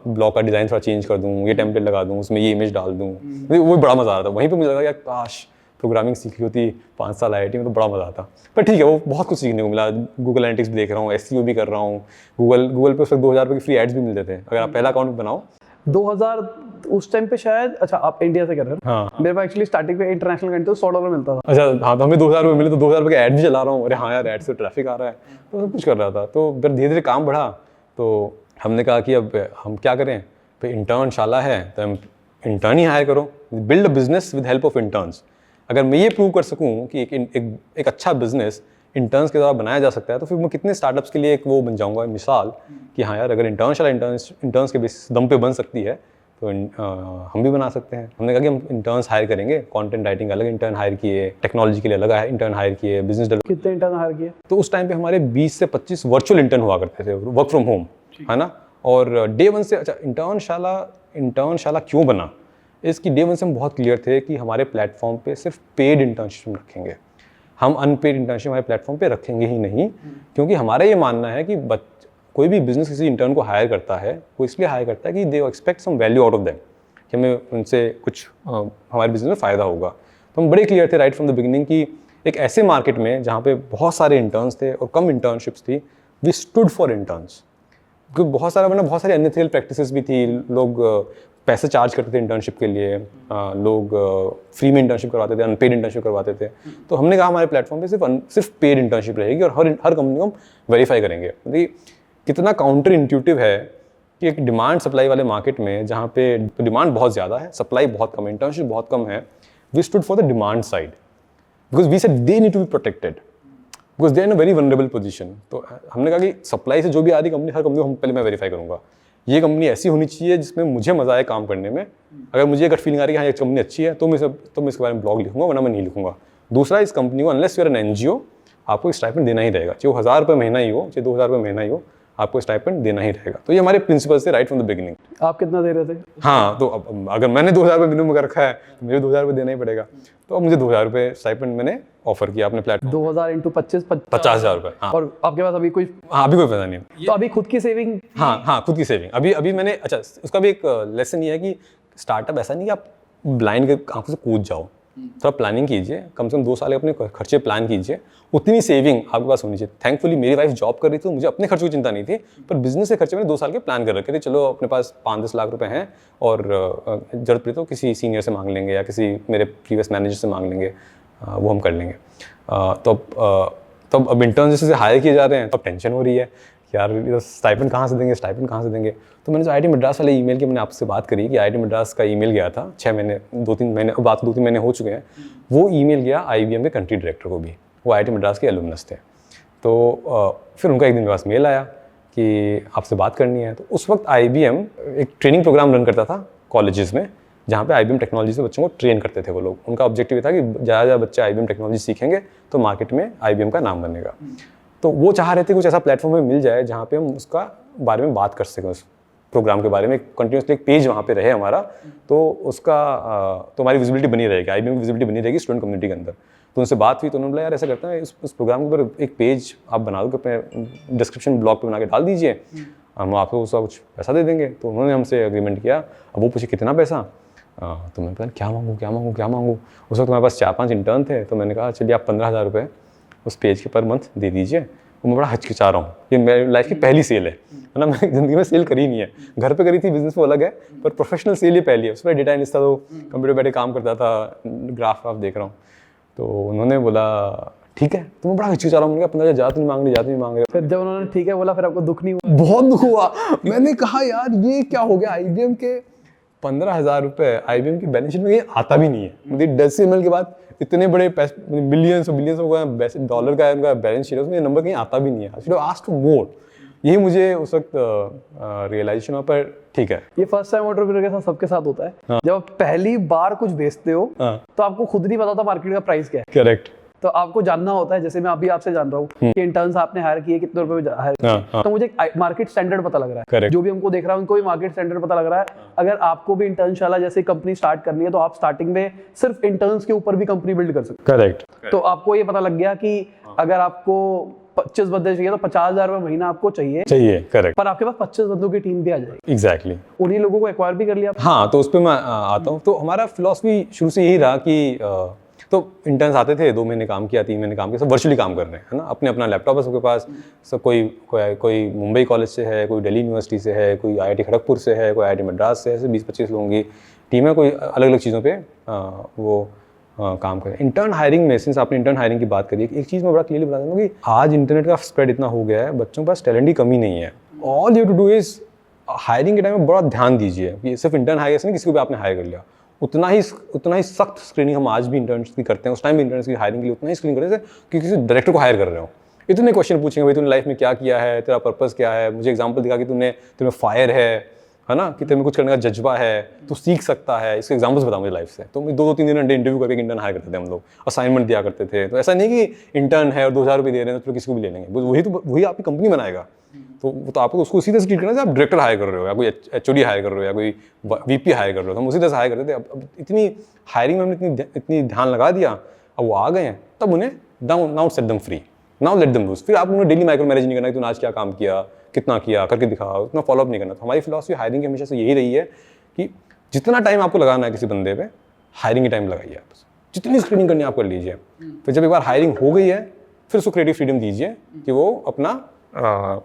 ब्लॉग का डिज़ाइन थोड़ा चेंज कर दूँ, ये टेम्पलेट लगा दूँ, उसमें ये इमेज डाल दूँ। वो बड़ा मज़ा आ रहा था। वहीं पर मुझे लगा यार काश प्रोग्रामिंग सीख ली होती 5 साल IIT में तो बड़ा मज़ा आता। पर ठीक है, वो बहुत कुछ सीखने को मिला। गूगल एनालिटिक्स भी देख रहा हूँ, SEO भी कर रहा हूँ। गूगल पे उस वक्त 2000 रुपये की फ्री एड्स भी मिलते थे अगर आप पहला अकाउंट बनाओ। 2000 उस टाइम पे शायद, अच्छा आप इंडिया से कर रहे हो? हाँ, मेरे पास एक्चुअली स्टार्टिंग पे इंटरनेशनल करंट तो $100 मिलता था। अच्छा हाँ, तो हमें 2000 रुपये मिले तो 2000 रुपये के ऐड भी चला रहा हूँ। अरे हाँ यार, ऐड से ट्रैफिक आ रहा है, तो सब कुछ कर रहा था। तो फिर धीरे धीरे काम बढ़ा तो हमने कहा कि अब हम क्या करें भाई, इंटर्नशाला है तो हम इंटर्न ही हायर करो, build a business with help of interns. अगर मैं ये प्रूव कर सकूँ कि एक अच्छा बिजनेस इंटर्न्स के द्वारा बनाया जा सकता है तो फिर मैं कितने स्टार्टअप्स के लिए एक वो बन जाऊँगा मिसाल कि हाँ यार, अगर इंटर्न्स के बेसिस दम पे बन सकती है तो हम भी बना सकते हैं। हमने कहा कि हम इंटर्न्स हायर करेंगे। कंटेंट राइटिंग अलग इंटर्न हायर किए, टेक्नोलॉजी के लिए अलग इंटर्न हायर किए, बिजनेस डेवलपमेंट। कितने इंटर्न हायर किए? तो उस टाइम पे हमारे 20 से 25 वर्चुअल इंटर्न हुआ करते थे, वर्क फ्रॉम होम, है ना। और डे 1 से, अच्छा इंटर्नशाला क्यों बना, इसकी डे 1 से हम बहुत क्लियर थे कि हमारे प्लेटफॉर्म पे सिर्फ पेड इंटर्नशिप रखेंगे, हम अनपेड इंटर्नशिप हमारे प्लेटफॉर्म पे रखेंगे ही नहीं। क्योंकि हमारा ये मानना है कि कोई भी बिजनेस किसी इंटर्न को हायर करता है, वो इसलिए हायर करता है कि they expect some value out of them, कि हमें उनसे कुछ हमारे बिजनेस में फ़ायदा होगा। तो हम बड़े क्लियर थे राइट फ्रॉम द बिगिनिंग कि एक ऐसे मार्केट में जहाँ पे बहुत सारे इंटर्न्स थे और कम इंटर्नशिप्स थी, वी स्टूड फॉर इंटर्न्स। क्योंकि बहुत सारी अनएथिकल प्रैक्टिसेस भी थी। लोग पैसे चार्ज करते थे इंटर्नशिप के लिए, लोग फ्री में इंटर्नशिप करवाते थे, अनपेड इंटर्नशिप करवाते थे। तो हमने कहा हमारे प्लेटफॉर्म पे सिर्फ पेड इंटर्नशिप रहेगी और हर कंपनी को हम वेरीफाई करेंगे। मतलब कितना काउंटर इंट्यूटिव है कि एक डिमांड सप्लाई वाले मार्केट में जहाँ पे डिमांड बहुत ज़्यादा है, सप्लाई बहुत कम है, इंटर्नशिप बहुत कम है, we stood for the demand side because we said they need to be protected because they are in a very vulnerable position. तो हमने कहा कि सप्लाई से जो भी आ रही कंपनी, हर कंपनी को पहले मैं वेरीफाई करूँगा। ये कंपनी ऐसी होनी चाहिए जिसमें मुझे मजा आए काम करने में। अगर मुझे अगर फीलिंग आ रही है कि हाँ ये कंपनी अच्छी है तो मैं इसके बारे में ब्लॉग लिखूंगा, वरना मैं नहीं लिखूंगा। दूसरा, इस कंपनी को unless you are an NGO आपको स्टाइपेंड देना ही रहेगा, चाहे वो 1000 रुपये महीना ही हो, चाहे 2000 रुपये महीना ही हो, आपको स्टाइपेंड देना ही रहेगा। तो ये हमारे प्रिंसिपल्स थे राइट फ्रॉम द बिगिनिंग। आप कितना दे रहे थे? हाँ, तो अब अगर मैंने 2000 रुपये मिनिमम कर रखा है तो मुझे 2000 रुपये देना ही पड़ेगा। तो अब मुझे 2000 रुपये स्टाइपेंड मैंने ऑफर किया अपने प्लेटफॉर्म। 2000 इंटू 25 50,000 रुपये। हाँ। और आपके पास अभी कोई? हाँ, अभी कोई पैसा नहीं है। तो अभी खुद की सेविंग? हाँ, खुद की सेविंग। अभी मैंने, अच्छा उसका भी एक लेसन ये है कि स्टार्टअप ऐसा नहीं कि आप ब्लाइंड के आंखों से कूद जाओ, थोड़ा प्लानिंग कीजिए, कम से कम 2 साल अपने खर्चे प्लान कीजिए, उतनी सेविंग आपके पास होनी चाहिए। थैंकफुली मेरी वाइफ जॉब कर रही थी तो मुझे अपने खर्चों की चिंता नहीं थी, पर बिजनेस के खर्चे मैंने 2 साल के प्लान कर रखे थे। चलो अपने पास 5-10 लाख रुपए हैं और जरूरत पड़ी तो किसी सीनियर से मांग लेंगे या किसी मेरे प्रीवियस मैनेजर से मांग लेंगे, वो हम कर लेंगे। तो अब इंटर्न जैसे हायर किए जा रहे हैं, तब टेंशन हो रही है यार स्टाइपेंड कहाँ से देंगे। तो मैंने जो IIT मद्रास वाले ईमेल की मैंने आपसे बात करी कि IIT मद्रास का ईमेल गया था 2-3 महीने हो चुके हैं। वो ईमेल गया IBM के कंट्री डायरेक्टर को भी, वो IIT मद्रास के एलुमनस थे। तो फिर उनका एक दिन मेरे पास मेल आया कि आपसे बात करनी है। तो उस वक्त IBM एक ट्रेनिंग प्रोग्राम रन करता था कॉलेजेस में जहाँ पे IBM टेक्नोलॉजी से बच्चों को ट्रेन करते थे वो लोग। उनका ऑब्जेक्टिव था कि ज़्यादा बच्चे IBM टेक्नोलॉजी सीखेंगे तो मार्केट में IBM का नाम बनेगा। तो वो चाह रहे थे कुछ ऐसा प्लेटफॉर्म में मिल जाए जहाँ पे हम उसका बारे में बात कर सकें, उस प्रोग्राम के बारे में कंटिन्यूसली एक पेज वहाँ पे रहे हमारा, तो उसका तो हमारी विजिबिलिटी बनी रहेगी, IBM की विजिबिलिटी बनी रहेगी स्टूडेंट कम्युनिटी के अंदर। तो उनसे बात हुई तो उन्होंने बोला यार ऐसा करते हैं इस प्रोग्राम के ऊपर एक पेज आप बना दो, अपने डिस्क्रिप्शन ब्लॉग पे बना के डाल दीजिए, हम आपको उसका कुछ पैसा दे देंगे। तो उन्होंने हमसे एग्रीमेंट किया। अब वो पूछे कितना पैसा, तो मैंने कहा क्या मांगूँ। उस वक्त हमारे पास 4-5 इंटर्न थे, तो मैंने कहा चलिए आप 15,000 रुपये उस पेज के पर मंथ दे दीजिए। वो मैं बड़ा हिचकिचा रहा हूँ, ये मेरी लाइफ की पहली सेल है ना, मैंने ज़िंदगी में सेल करी नहीं है, घर पे करी थी, बिजनेस वो अलग है, पर प्रोफेशनल सेल ये पहली है। उस पर डेटा एनालिस्ट था, तो कंप्यूटर बैठे काम करता था, ग्राफ देख रहा हूँ। तो उन्होंने बोला ठीक है, तो मैं बड़ा हिचकिचा रहा हूँ, मैंने कहा 15,000 ज़्यादा नहीं मांग रहे। फिर जब उन्होंने ठीक है बोला, फिर आपको दुख नहीं हुआ? बहुत दुख हुआ। मैंने कहा यार ये क्या हो गया, IBM के 15,000 रुपये IBM की बैलेंस शीट में कहीं आता भी नहीं है। मुझे 10 ML के बाद इतने बड़े पैसे, बिलियंस ऑफ डॉलर का उनका बैलेंस शीट है, उसमें नंबर कहीं आता भी नहीं है। I should have asked for more. यही मुझे उस वक्त रियलाइजेशन हुआ, पर ठीक है, ये फर्स्ट टाइम एंटरप्रेन्योर के साथ सबके साथ होता है। जब आप पहली बार कुछ बेचते हो तो आपको खुद नहीं पता था मार्केट का प्राइस क्या है। करेक्ट। तो आपको जानना होता है, जैसे मैं अभी आपसे जान रहा हूँ कि इंटर्न्स आपने हायर किए कितने रुपए में हायर, तो मुझे मार्केट स्टैंडर्ड पता लग रहा है। Correct. जो भी हमको देख रहा है उनको भी मार्केट स्टैंडर्ड पता लग रहा है। अगर आपको भी इंटर्नशाला जैसे कंपनी स्टार्ट करनी है तो आप स्टार्टिंग में सिर्फ इंटर्न्स के ऊपर भी कंपनी बिल्ड कर सकते हो। करेक्ट। तो आपको ये पता लग गया कि अगर आपको 25 बंदे चाहिए तो 50,000 रुपये महीना आपको चाहिए। करेक्ट। पर आपके पास 25 बंदों की टीम भी आ जाएगी। एग्जैक्टली। उन्हीं लोगों को एक्वायर भी कर लिया। हाँ, तो उस पर मैं आता हूँ। तो हमारा फिलॉसफी शुरू से यही रहा कि तो इंटर्न्स आते थे, 2 महीने काम किया, 3 महीने काम किया, सब वर्चुअली काम कर रहे हैं, है ना, अपने अपना लैपटॉप है सबके पास। सब कोई मुंबई कॉलेज से है, कोई दिल्ली यूनिवर्सिटी से है, कोई IIT खड़गपुर से है, कोई IIT मद्रास से, ऐसे 20-25 लोगों की टीम है, कोई अलग अलग चीज़ों पे वो काम करें। इंटर्न हायरिंग में, सिंस आपने इंटर्न हायरिंग की बात करी, एक चीज़ मैं बड़ा क्लियरली बता दूँ कि आज इंटरनेट का स्प्रेड इतना हो गया है, बच्चों के पास टैलेंट की कमी नहीं है। All you to do is hiring के टाइम में बड़ा ध्यान दीजिए कि सिर्फ इंटर्न हायर नहीं, किसी को भी आपने हायर कर लिया, उतना ही सख्त स्क्रीनिंग हम आज भी इंटर्न्स की करते हैं। उस टाइम भी इंटर्न्स की हायरिंग के लिए उतना ही स्क्रीनिंग करते हैं कि किसी डायरेक्टर को हायर कर रहे हो। इतने क्वेश्चन पूछेंगे, भाई तूने लाइफ में क्या किया है, तेरा पर्पस क्या है, मुझे एग्जांपल दिखा कि तुम्हें फायर है ना, कि तुम्हें कुछ करने का जज्बा है, तू सीख सकता है, इसके एग्जांपल्स बता मुझे लाइफ से। तो 2-3 दिन घंटे इंटरव्यू करके इंटर्न हायर करते थे हम लोग, असाइनमेंट दिया करते थे। तो ऐसा नहीं कि इंटर्न है और 2,000 रुपये दे रहे हैं तो किसी को भी ले लेंगे, वही आपकी कंपनी बनाएगा। तो आपको उसको उसी तरह से ट्रीट करना है। आप डायरेक्टर हायर कर रहे हो या कोई HOD हायर कर रहे हो या कोई VP हायर कर रहे हो, हम उसी तरह से हायर करते थे। अब इतनी हायरिंग में हमने इतनी ध्यान लगा दिया, अब वो आ गए हैं, तब उन्हें now set them free, now let them loose. फिर आप उन्हें डेली माइक्रो मैनेज नहीं करना कि तूने आज क्या काम किया, कितना किया, करके दिखाओ, उतना फॉलोअप नहीं करना। तो हमारी फिलॉसफी हायरिंग की हमेशा से यही रही है कि जितना टाइम आपको लगाना है किसी बंदे पे, हायरिंग की टाइम लगाइए आप, जितनी स्क्रीनिंग करनी है आप कर लीजिए। फिर जब एक बार हायरिंग हो गई है, फिर उसको क्रिएटिव फ्रीडम दीजिए कि वो अपना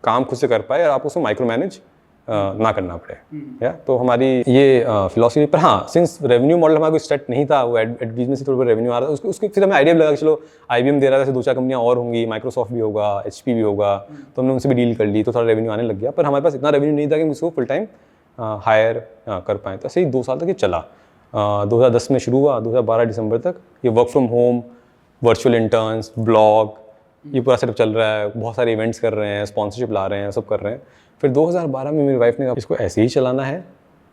काम खुद से कर पाए और आपको उसको माइक्रो मैनेज ना करना पड़े। या तो हमारी ये फिलॉसफी। पर हाँ, सिंस रेवेन्यू मॉडल हमारा कोई सेट नहीं था, वो एड बिजनेस से थोड़ा बहुत रेवेन्यू आ रहा था, उसके फिर हमें आइडिया लगा कि चलो IBM दे रहा था, 2-4 कंपनियां और होंगी, माइक्रोसॉफ्ट भी होगा, HP भी होगा, तो हमने उनसे भी डील कर ली, तो थोड़ा रेवेन्यू आने लग गया। पर हमारे पास इतना रेवेन्यू नहीं था कि हम उसको फुल टाइम हायर कर पाएँ। तो ऐसे ही 2 साल तक ये चला। 2010 में शुरू हुआ, 2012 दिसंबर तक ये work from home, virtual interns, blog, ये पूरा सेटअप चल रहा है। बहुत सारे इवेंट्स कर रहे हैं, स्पॉन्सरशिप ला रहे हैं, सब कर रहे हैं। फिर 2012 में मेरी वाइफ ने कहा इसको ऐसे ही चलाना है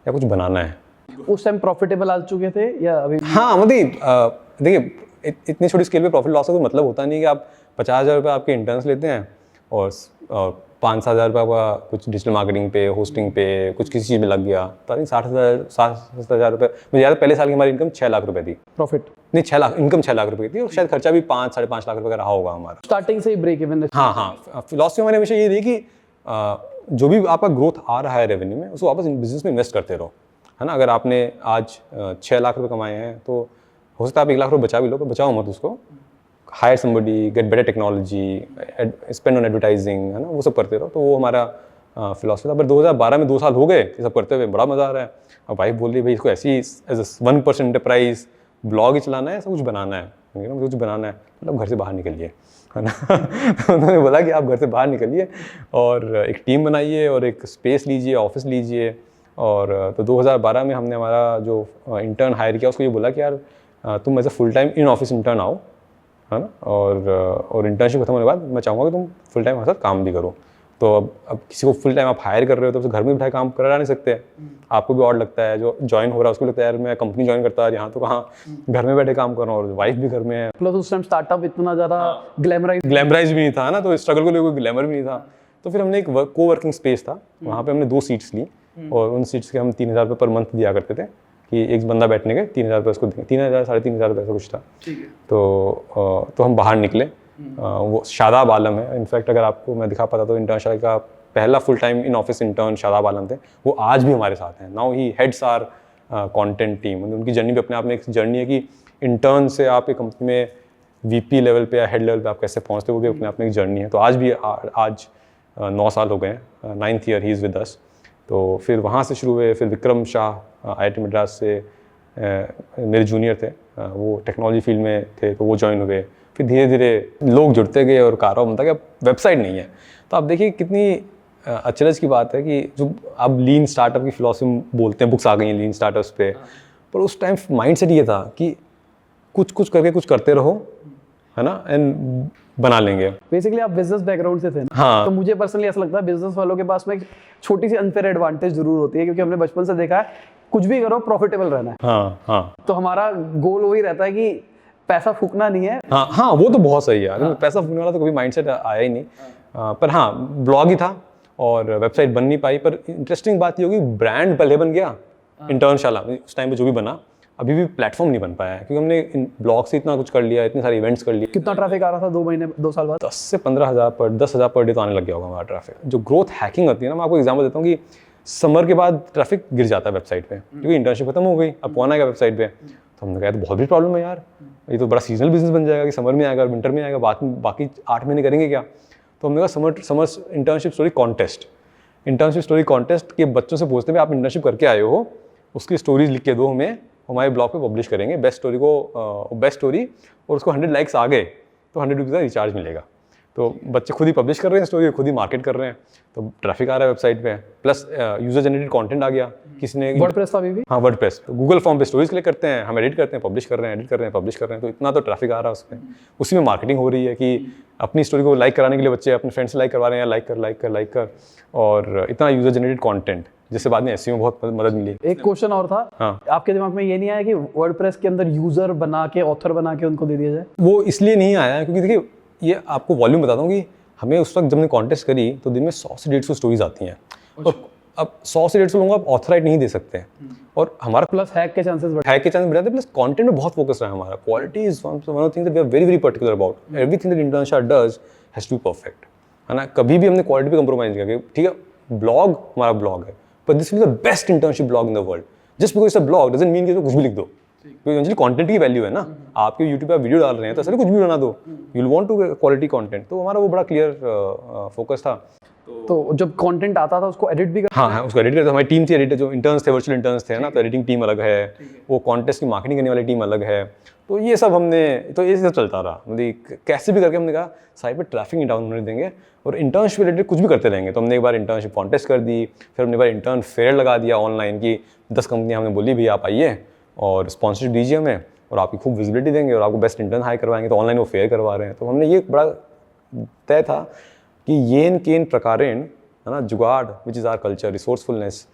या कुछ बनाना है। उस टाइम प्रॉफिटेबल आ चुके थे या अभी? हाँ, मतलब देखिए, इतनी छोटी स्केल पे प्रॉफिट लॉस का कोई मतलब होता नहीं कि आप 50,000 रुपये आपके इंटर्न्स लेते हैं और 5-7 हज़ार रुपये आपका कुछ डिजिटल मार्केटिंग पे, होस्टिंग पे, कुछ किसी चीज़ में लग गया, तो आई थिंक 60,000 रुपये। मुझे याद है पहले साल की हमारी इनकम 6 लाख रुपये थी। प्रॉफिट नहीं, 6 लाख इनकम 6 लाख रुपये की थी, और शायद खर्चा भी 5-5.5 लाख रुपये का रहा होगा हमारा स्टार्टिंग से ही ब्रेक इवन। हाँ, फिलॉसफी हमारी हमेशा ये रही कि जो भी आपका ग्रोथ आ रहा है रेवेन्यू में, उसको वापस बिजनेस में इन्वेस्ट करते रहो, है ना। अगर आपने आज 6 लाख रुपये कमाए हैं, तो हो सकता है आप 1 लाख रुपये बचा भी लो, पर बचाओ मत उसको, hire somebody, get better technology, spend on advertising, है ना, वो सब करते रहो। तो वो हमारा फिलॉसफी था। पर 2012 में 2 साल हो गए ये सब करते हुए, बड़ा मज़ा आ रहा है। अब वाइफ बोल रही भाई इसको ऐसी एज ए 1% एंटरप्राइज ब्लॉग ही चलाना है, ऐसा कुछ बनाना है, मुझे कुछ बनाना है, मतलब घर से बाहर निकलिए, है ना। तो उन्होंने बोला कि आप घर से बाहर निकलिए और एक टीम बनाइए और एक स्पेस लीजिए, ऑफिस लीजिए। और तो 2012 में हमने हमारा जो इंटर्न हायर किया उसको ये बोला कि यार तुम as a full time in office intern आओ, है ना, और इंटर्नशिप खत्म होने के बाद मैं चाहूँगा कि तुम फुल टाइम हमारे साथ काम भी करो। तो अब किसी को फुल टाइम आप हायर कर रहे हो तो घर में बैठे काम करा नहीं सकते। आपको भी और लगता है, जो ज्वाइन हो रहा है उसको लगता है यार मैं कंपनी ज्वाइन करता है यहाँ तो कहाँ घर में बैठे काम कर रहा हूँ, और वाइफ भी घर में है। प्लस उस टाइम स्टार्टअप इतना ज़्यादा ग्लैमराइज भी नहीं था ना, तो स्ट्रगल को लेकर कोई ग्लैमर भी नहीं था। तो फिर हमने एक को वर्किंग स्पेस था, वहाँ पे हमने 2 सीट्स ली और उन सीट्स के हम 3,000 रुपये पर मंथ दिया करते थे कि एक बंदा बैठने के 3,000 रुपये उसको देंगे, 3,000 3,500 रुपये ऐसा कुछ था। तो हम बाहर निकले। वो शादाब आलम है, इनफैक्ट अगर आपको मैं दिखा पाता तो इंटर्नशाला का पहला full time in office intern Shadab Alam थे, वो आज भी हमारे साथ हैं। Now he heads our content team. उनकी जर्नी भी अपने आप में एक जर्नी है कि इंटर्न से आप एक कंपनी में वीपी लेवल पे या हेड लेवल पे आप कैसे पहुंचते हो, वो भी अपने आप में एक जर्नी है। तो आज भी आज 9 साल हो गए हैं, 9th year he is with us. तो फिर वहाँ से शुरू हुए, फिर विक्रम शाह IIT मद्रास से मेरे जूनियर थे, वो टेक्नोलॉजी फील्ड में थे तो वो ज्वाइन हुए। फिर धीरे धीरे लोग जुड़ते गए और कारवा बनता गया। वेबसाइट नहीं है तो आप देखिए कितनी अचरज की बात है कि जो अब लीन स्टार्टअप की फिलॉसफी बोलते हैं, बुक्स आ गई हैं लीन स्टार्टअप्स पे, पर उस टाइम माइंडसेट ये था कि कुछ करके कुछ करते रहो, है ना, एंड बना लेंगे। बेसिकली आप बिजनेस बैकग्राउंड से थे ना? हाँ। तो मुझे पर्सनली ऐसा लगता है बिजनेस वालों के पास में एक छोटी सी अनफेयर एडवांटेज जरूर होती है, क्योंकि हमने बचपन से देखा है कुछ भी करो प्रॉफिटेबल रहना है। हाँ। तो हमारा गोल वही रहता है कि पैसा फूकना नहीं है। हाँ, वो तो बहुत सही है। पैसा फूकने वाला तो कभी माइंडसेट आया ही नहीं। पर हाँ, ब्लॉग ही था और वेबसाइट बन नहीं पाई। पर इंटरेस्टिंग बात ये होगी, ब्रांड पहले बन गया इंटर्नशाला उस टाइम पे जो भी बना, अभी भी प्लेटफॉर्म नहीं बन पाया है, क्योंकि हमने ब्लॉग से इतना कुछ कर लिया, इतने सारे इवेंट्स कर लिए। कितना ट्रैफिक आ रहा था 2 साल बाद? 10 से 15,000 पर 10,000 पर डे तो आने लग गया होगा हमारा ट्रैफिक। जो ग्रोथ हैकिंग होती है ना, मैं आपको एग्जाम्पल देता हूँ कि समर के बाद ट्रैफिक गिर जाता है वेबसाइट पे, क्योंकि इंटर्नशिप खत्म हो गई, अब कौन आएगा वेबसाइट पे। तो हमने कहा तो बहुत बड़ी प्रॉब्लम है यार, ये तो बड़ा सीजनल बिजनेस बन जाएगा कि समर में आएगा, विंटर में आएगा, बाकी 8 महीने करेंगे क्या। तो हमने कहा समर इंटर्नशिप स्टोरी कॉन्टेस्ट के बच्चों से पूछते हैं आप इंटर्नशिप करके आए हो, उसकी स्टोरीज लिख के दो हमें, हमारे ब्लॉग पे पब्लिश करेंगे बेस्ट स्टोरी, और उसको 100 लाइक्स आ गए तो 100 रुपीज़ का रिचार्ज मिलेगा। तो बच्चे खुद ही पब्लिश कर रहे हैं स्टोरी, खुद ही मार्केट कर रहे हैं, तो ट्रैफिक आ रहा है वेबसाइट पे, प्लस यूजर जनरेटेड कंटेंट आ गया। किसी ने वर्डप्रेस था अभी भी? हाँ, वर्डप्रेस गूगल फॉर्म पे स्टोरीज क्लिक करते हैं, हम एडिट करते हैं, पब्लिश कर रहे हैं, एडिट कर रहे हैं, पब्लिश कर रहे हैं, तो इतना तो ट्रैफिक आ रहा है उसमें। उसी में मार्केटिंग हो रही है कि अपनी स्टोरी को लाइक कराने के लिए बच्चे अपने फ्रेंड से लाइक करवा रहे हैं, लाइक कर, और इतना यूजर जनरेटेड कंटेंट, जिससे बाद में SEO में बहुत मदद मिली। एक क्वेश्चन और था, हाँ। आपके दिमाग में ये नहीं आया कि वर्डप्रेस के अंदर यूजर बना के, ऑथर बना के उनको दे दिया जाए? वो इसलिए नहीं आया क्योंकि देखिए, ये आपको वॉल्यूम बताता हूँ कि हमें उस वक्त जब हमने कॉन्टेस्ट करी तो दिन में 100 से 150 स्टोरीज आती हैं, और अब 100 से 150 लोगों को आप ऑथराइट नहीं दे सकते हैं, और हमारा प्लस हैक के चांसेस बढ़ बढ़ाते, प्लस कंटेंट में बहुत फोकस रहा है हमारा। Quality is one of things that we are very particular about. Everything that Internshala does has to be perfect, है ना। कभी भी हमने क्वालिटी पे कंप्रोमाइज नहीं किया। ठीक है, ब्लॉग हमारा ब्लॉग है, but this is the best internship blog in the world. Just because it's a blog doesn't mean कि कुछ भी लिख दो, क्योंकि एक्चुअली कंटेंट की वैल्यू है ना। आपके YouTube पे आप वीडियो डाल रहे हैं तो ऐसा कुछ भी बना दो, you will want to quality content. तो हमारा वो बड़ा क्लियर फोकस था। तो जब कंटेंट आता था उसको एडिट भी कर? हाँ, उसको एडिट करते। हमारी टीम थी एडिटर, जो इंटर्न्स थे, वर्चुअल इंटर्न्स थे ना, तो एडिटिंग टीम अलग है, वो कॉन्टेस्ट की मार्केटिंग करने वाली टीम अलग है। तो ये सब ये सब चलता रहा। मतलब कैसे भी करके हमने कहा साइट पर ट्रैफिक नहीं डाउन होने देंगे, और इंटर्नशिप रिलेटेड कुछ भी करते रहेंगे। तो हमने एक बार इंटर्नशिप कॉन्टेस्ट कर दी, फिर हमने एक बार इंटर्न फेयर लगा दिया ऑनलाइन की 10 कंपनियां हमने बोली भी आप आइए और स्पॉन्सरशिप दीजिए हमें, और आपकी खूब विजिबिलिटी देंगे और आपको बेस्ट इंटर्न हायर करवाएंगे। तो ऑनलाइन वो फेयर करवा रहे हैं। तो हमने ये बड़ा तय था कि येन केन प्रकारेण, है ना, jugaad which is our culture, resourcefulness,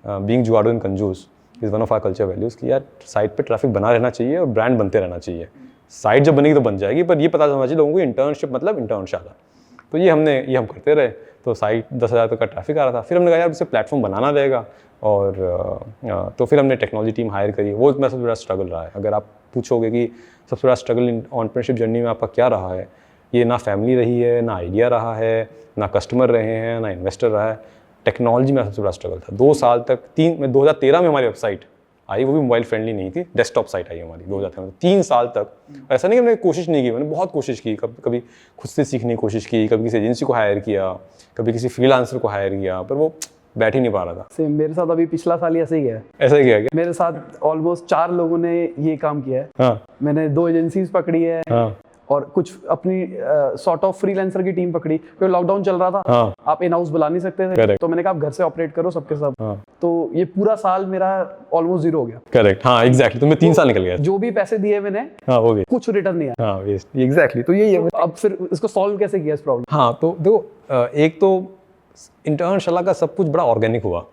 being jugaadu and kanjoos is one of our culture values, कि यार साइट पे ट्रैफिक बना रहना चाहिए और ब्रांड बनते रहना चाहिए। साइट जब बनेगी तो बन जाएगी, पर ये पता चलना चाहिए लोगों को इंटर्नशिप मतलब इंटर्नशाला। तो ये हम करते रहे। तो साइट 10,000 तक का ट्रैफिक आ रहा था। फिर हमने कहा यार इसे प्लेटफॉर्म बनाना रहेगा, और तो फिर हमने टेक्नोलॉजी टीम हायर करी। वो मेरा सबसे बड़ा स्ट्रगल रहा है। अगर आप पूछोगे कि सबसे बड़ा स्ट्रगल एंटरप्रेन्योरशिप जर्नी में आपका क्या रहा है, ये ना फैमिली रही है, ना आइडिया रहा है, ना कस्टमर रहे हैं, ना इन्वेस्टर रहा है। टेक्नोलॉजी में सबसे बड़ा स्ट्रगल था। 2 साल तक 2013 में हमारी वेबसाइट आई, वो भी मोबाइल फ्रेंडली नहीं थी, डेस्कटॉप साइट आई हमारी 2013 में। 3 साल तक ऐसा नहीं कि हमने कोशिश नहीं की, मैंने बहुत कोशिश की। कभी खुद से सीखने की कोशिश की, कभी किसी एजेंसी को हायर किया, कभी किसी फ्रीलांसर को हायर किया, पर वो बैठ ही नहीं पा रहा था। सेम मेरे साथ अभी पिछला साल ही ऐसे ही गया है। ऐसा ही क्या? मेरे साथ ऑलमोस्ट 4 लोगों ने ये काम किया है। हाँ। मैंने 2 एजेंसीज पकड़ी है। हाँ। और कुछ अपनी सॉर्ट ऑफ फ्रीलांसर की टीम पकड़ी, क्योंकि लॉकडाउन चल रहा था। हाँ। आप इन हाउस बुला नहीं सकते थे। Correct. तो मैंने कहा आप घर से ऑपरेट करो सबके सब। हाँ। तो ये पूरा साल मेरा ऑलमोस्ट 0 हो गया। करेक्ट, हाँ एग्जैक्टली। तो मैं 3 साल निकल गया। जो भी पैसे दिए मैंने, हाँ, हो गए, कुछ रिटर्न नहीं आया। हाँ, वेस्ट, एग्जैक्टली। तो यही है। अब फिर इसको सॉल्व कैसे किया इस प्रॉब्लम? हाँ, तो देखो, एक तो इंटर्नशाला का सब कुछ बड़ा ऑर्गेनिक हुआ।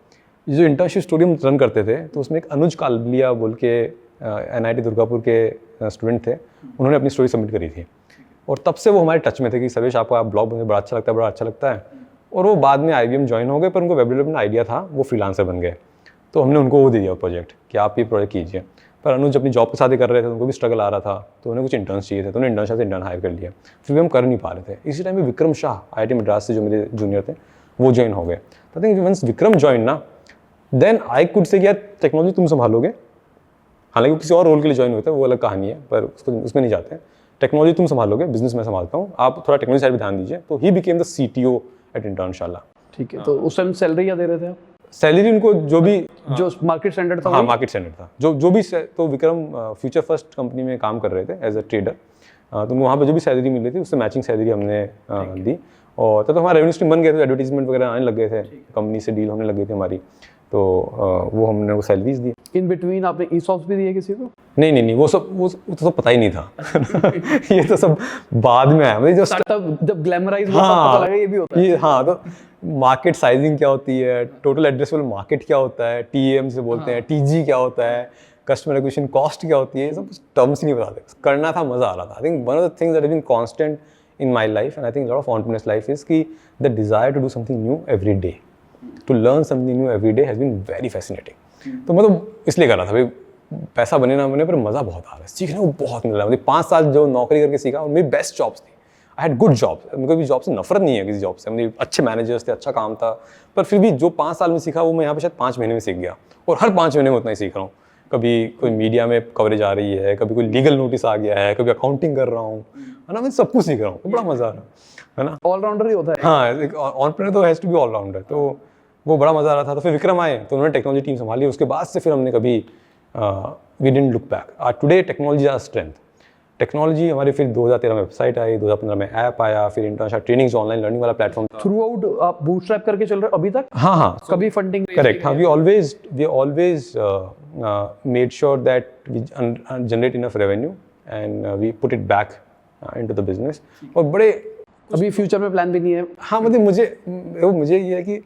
ये जो इंटर्नशिप स्टोरी हम रन करते थे तो उसमें एक अनुज कालबिया बोल के NIT दुर्गापुर के स्टूडेंट थे, उन्होंने अपनी स्टोरी सबमिट करी थी और तब से वो हमारे टच में थे कि सर्वेश आपका ब्लॉग मुझे बड़ा अच्छा लगता है। और वो बाद में IBM ज्वाइन हो गए, पर उनको वेब डेवलपमेंट आइडिया था, वो फ्रीलांसर बन गए। तो हमने उनको वो दे दिया प्रोजेक्ट कि आप ये प्रोजेक्ट कीजिए। पर अनुज अपनी जॉब के साथ ही कर रहे थे, उनको भी स्ट्रगल आ रहा था, तो उन्हें कुछ इंटर्न्स चाहिए थे, तो उन्हें इंटर्नशिप से इंटर्न हायर कर लिया। फिर भी हम कर नहीं पा रहे थे। इसी टाइम में विक्रम शाह IIT मद्रास से जो मेरे जूनियर थे वो ज्वाइन हो गए। तो I think once Vikram join ना, देन आई कुड से कि यार टेक्नोलॉजी तुम संभालोगे। हालांकि वो किसी और रोल के लिए ज्वाइन हुए थे, वो अलग कहानी है, पर उसमें नहीं जाते हैं। टेक्नोलॉजी तुम संभालोगे, बिजनेस मैं संभालता हूँ, आप थोड़ा टेक्नोलॉजी साइड पर ध्यान दीजिए। तो he became the CTO at Internshala. ठीक है, तो उस टाइम सैलरी क्या दे रहे थे आप? सैलरी उनको जो भी जो मार्केट स्टैंडर्ड था? हाँ, मार्केट स्टैंडर्ड था जो भी। तो विक्रम फ्यूचर फर्स्ट कंपनी में काम कर रहे थे एज अ ट्रेडर, तो वहाँ पे जो भी सैलरी मिल रही थी उससे मैचिंग सैलरी हमने दी। और तब तो हमारा रेवेन्यू स्ट्रीम बन गए थे, एडवर्टीजमेंट वगैरह आने लग गए थे, कंपनी से डील होने लग गई थी हमारी, तो वो हमने वो सैलरीज दी। इन बिटवीन आपने ESOPs भी दिए किसी को? नहीं, वो तो सब पता ही नहीं था। ये तो सब बाद में आया, मुझे जो स्टार्टअप जब ग्लैमराइज हुआ तब पता लगा ये भी होता है। ये हाँ, तो मार्केट साइजिंग क्या होती है, टोटल एड्रेसेबल मार्केट क्या होता है, TAM से बोलते हैं, TG क्या होता है, कस्टमर एक्विजिशन कॉस्ट क्या होती है, ये सब कुछ टर्म्स ही नहीं बताते। करना था, मजा आ रहा था। I think one of the things that have been constant in my life and I think lot of entrepreneurs life is कि the desire to do something new every day, to learn something new every day has been very fascinating. तो मैं तो इसलिए कर रहा था, भाई पैसा बने ना बने पर मज़ा बहुत आ रहा है, सीखने को बहुत मिल रहा है मुझे। 5 साल जो नौकरी करके सीखा और मेरी बेस्ट जॉब्स थी। आई हैड गुड जॉब्स, मुझे भी जॉब से नफरत नहीं है किसी जॉब से, मुझे अच्छे मैनेजर्स थे, अच्छा काम था, पर फिर भी जो 5 साल में सीखा वो मैं यहाँ पे शायद 5 महीने में सीख गया। और हर 5 महीने में उतना ही सीख रहा हूँ। कभी कोई मीडिया में कवरेज आ रही है, कभी कोई लीगल नोटिस आ गया है, कभी अकाउंटिंग कर रहा हूँ, है ना, मैं सब कुछ सीख रहा हूँ, तो बड़ा मज़ा आ रहा है ना। ऑलराउंडर ही होता है। हाँ, एंटरप्रेन्योर तो हैज़ टू बी ऑलराउंडर, तो वो बड़ा मज़ा आ रहा था। तो फिर विक्रम आए तो उन्होंने टेक्नोलॉजी टीम संभाली। उसके बाद से फिर हमने कभी we didn't look back. Today technology our strength. Technology हमारी फिर 2013 में वेबसाइट आई, 2015 में ऐप आया, फिर इंटर्नशिप ट्रेनिंग्स ऑनलाइन लर्निंग वाला प्लेटफॉर्म था। थ्रू आउट आप बूटस्ट्रैप करके चल रहे हो अभी तक? हाँ, कभी फंडिंग? करेक्ट। हाँ, we always made sure that we generate enough revenue and we put it back into the business. और बड़े अभी फ्यूचर में प्लान भी नहीं है? हाँ, मतलब मुझे ये है कि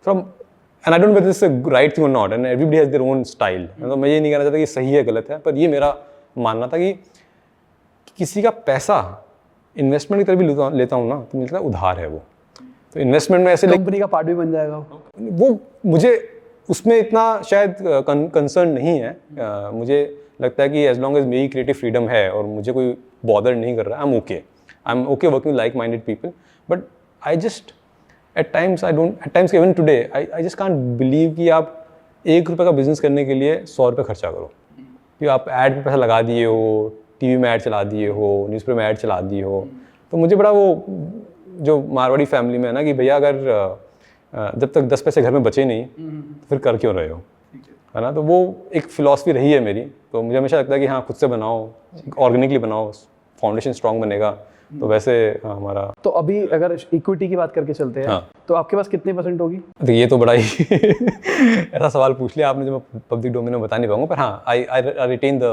from and I don't know whether this is right thing और not, and everybody has their own style. मतलब मैं ये नहीं कहना चाहता कि सही है गलत है, पर ये मेरा मानना था कि किसी का पैसा इन्वेस्टमेंट की तरफ भी लेता हूँ ना, तो मिलता है उधार है वो। तो इन्वेस्टमेंट में ऐसे कंपनी का पार्ट भी बन जाएगा वो मुझे उसमें इतना शायद कंसर्न नहीं है। मुझे लगता है कि एज लॉन्ग एज मेरी क्रिएटिव फ्रीडम है और मुझे कोई बॉदर नहीं कर रहा है, I am okay working like minded people. But I just at times even today I just can't believe कि आप ₹1 का बिजनेस करने के लिए 100 रुपये खर्चा करो, कि आप ऐड पे पैसा लगा दिए हो, टीवी में ऐड चला दिए हो, न्यूज़पेपर में ऐड चला दिए हो। तो मुझे बड़ा वो जो मारवाड़ी फैमिली में है ना कि भैया अगर जब तक 10 पैसे घर में बचे नहीं तो फिर कर क्यों रहे हो, है ना। तो वो एक फ़िलॉसफी रही है मेरी। तो मुझे हमेशा लगता है कि हाँ, खुद से बनाओ, ऑर्गेनिकली बनाओ, फाउंडेशन स्ट्रॉन्ग बनेगा। तो वैसे हमारा तो अभी अगर इक्विटी की बात करके चलते हैं, हाँ, तो आपके पास कितने % होगी? तो ये तो बड़ा ही ऐसा सवाल पूछ लिया आपने जो मैं पब्लिक डोमेन में बता नहीं पाऊंगा। पर हाँ, I retain the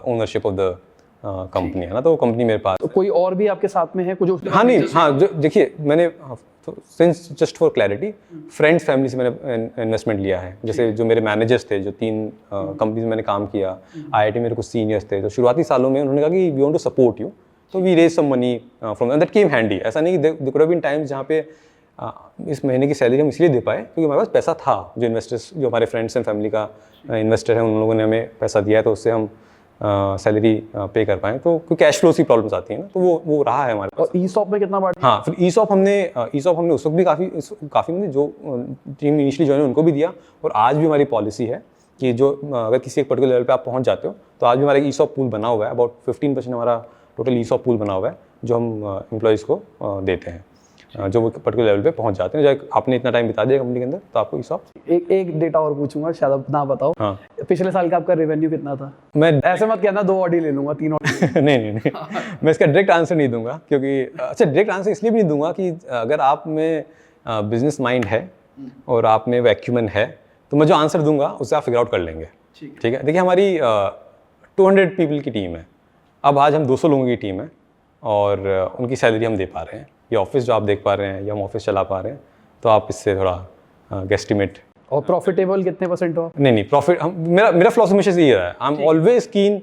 ownership of the company, है ना। तो कंपनी मेरे पास। तो कोई और भी आपके साथ में है कुछ? हाँ, नहीं, हाँ, देखिए मैंने since just for clarity friends family से मैंने इन्वेस्टमेंट लिया है। जैसे जो मेरे मैनेजर्स थे, जो 3 कंपनीज में मैंने काम किया, IIT मेरे कुछ सीनियर्स थे, तो शुरुआती सालों में उन्होंने कहा कि we want to support you, तो we raise some money from that came handy. ऐसा नहीं कि there could have been times जहाँ पे इस महीने की सैलरी हम इसलिए दे पाए क्योंकि हमारे पास पैसा था। जो इन्वेस्टर्स, जो हमारे फ्रेंड्स एंड फैमिली का इन्वेस्टर है, उन लोगों ने हमें पैसा दिया है, तो उससे हम सैलरी पे कर पाएँ। तो कोई कैश फ्लो की प्रॉब्लम्स आती हैं ना, तो वो रहा है हमारे पास। और ESOP में कितना बांटा? हाँ, फिर ESOP हमने उस वक्त भी काफ़ी मैंने जो टीम इनिशियली ज्वाइन उनको भी दिया। और आज भी हमारी पॉलिसी है कि जो अगर किसी एक पर्टिकुलर लेवल पे आप पहुंच जाते हो, तो आज भी हमारा ESOP पूल बना हुआ है। अबाउट 15% हमारा टोटल ESOP पूल बना हुआ है जो हम एम्प्लॉयज़ को देते हैं, जो वो पर्टिकुलर लेवल पे पहुंच जाते हैं। जब आपने इतना टाइम बिता दिया कंपनी के अंदर, तो आपको ESOP। एक डेटा और पूछूंगा, शायद आप ना बताओ। हाँ, पिछले साल का आपका रेवेन्यू कितना था? मैं ऐसे मत कहना 2 ऑडी ले लूंगा, 3 ऑडी। नहीं, मैं इसका डायरेक्ट आंसर नहीं दूंगा, क्योंकि अच्छा, डायरेक्ट आंसर इसलिए भी नहीं दूंगा कि अगर आप में बिजनेस माइंड है और आप में वैक्यूमन है, तो मैं जो आंसर दूंगा उससे आप फिगर आउट कर लेंगे। ठीक है। देखिए, हमारी 200 पीपल की टीम है। अब आज हम 200 लोगों की टीम है और उनकी सैलरी हम दे पा रहे हैं। ये ऑफिस जो आप देख पा रहे हैं, या हम ऑफिस चला पा रहे हैं, तो आप इससे थोड़ा गेस्टिमेट। और प्रॉफिटेबल कितने % हो? नहीं प्रॉफिट, मेरा मेरा फिलोसफी हमेशा से ये रहा है, आई एम ऑलवेज कीन।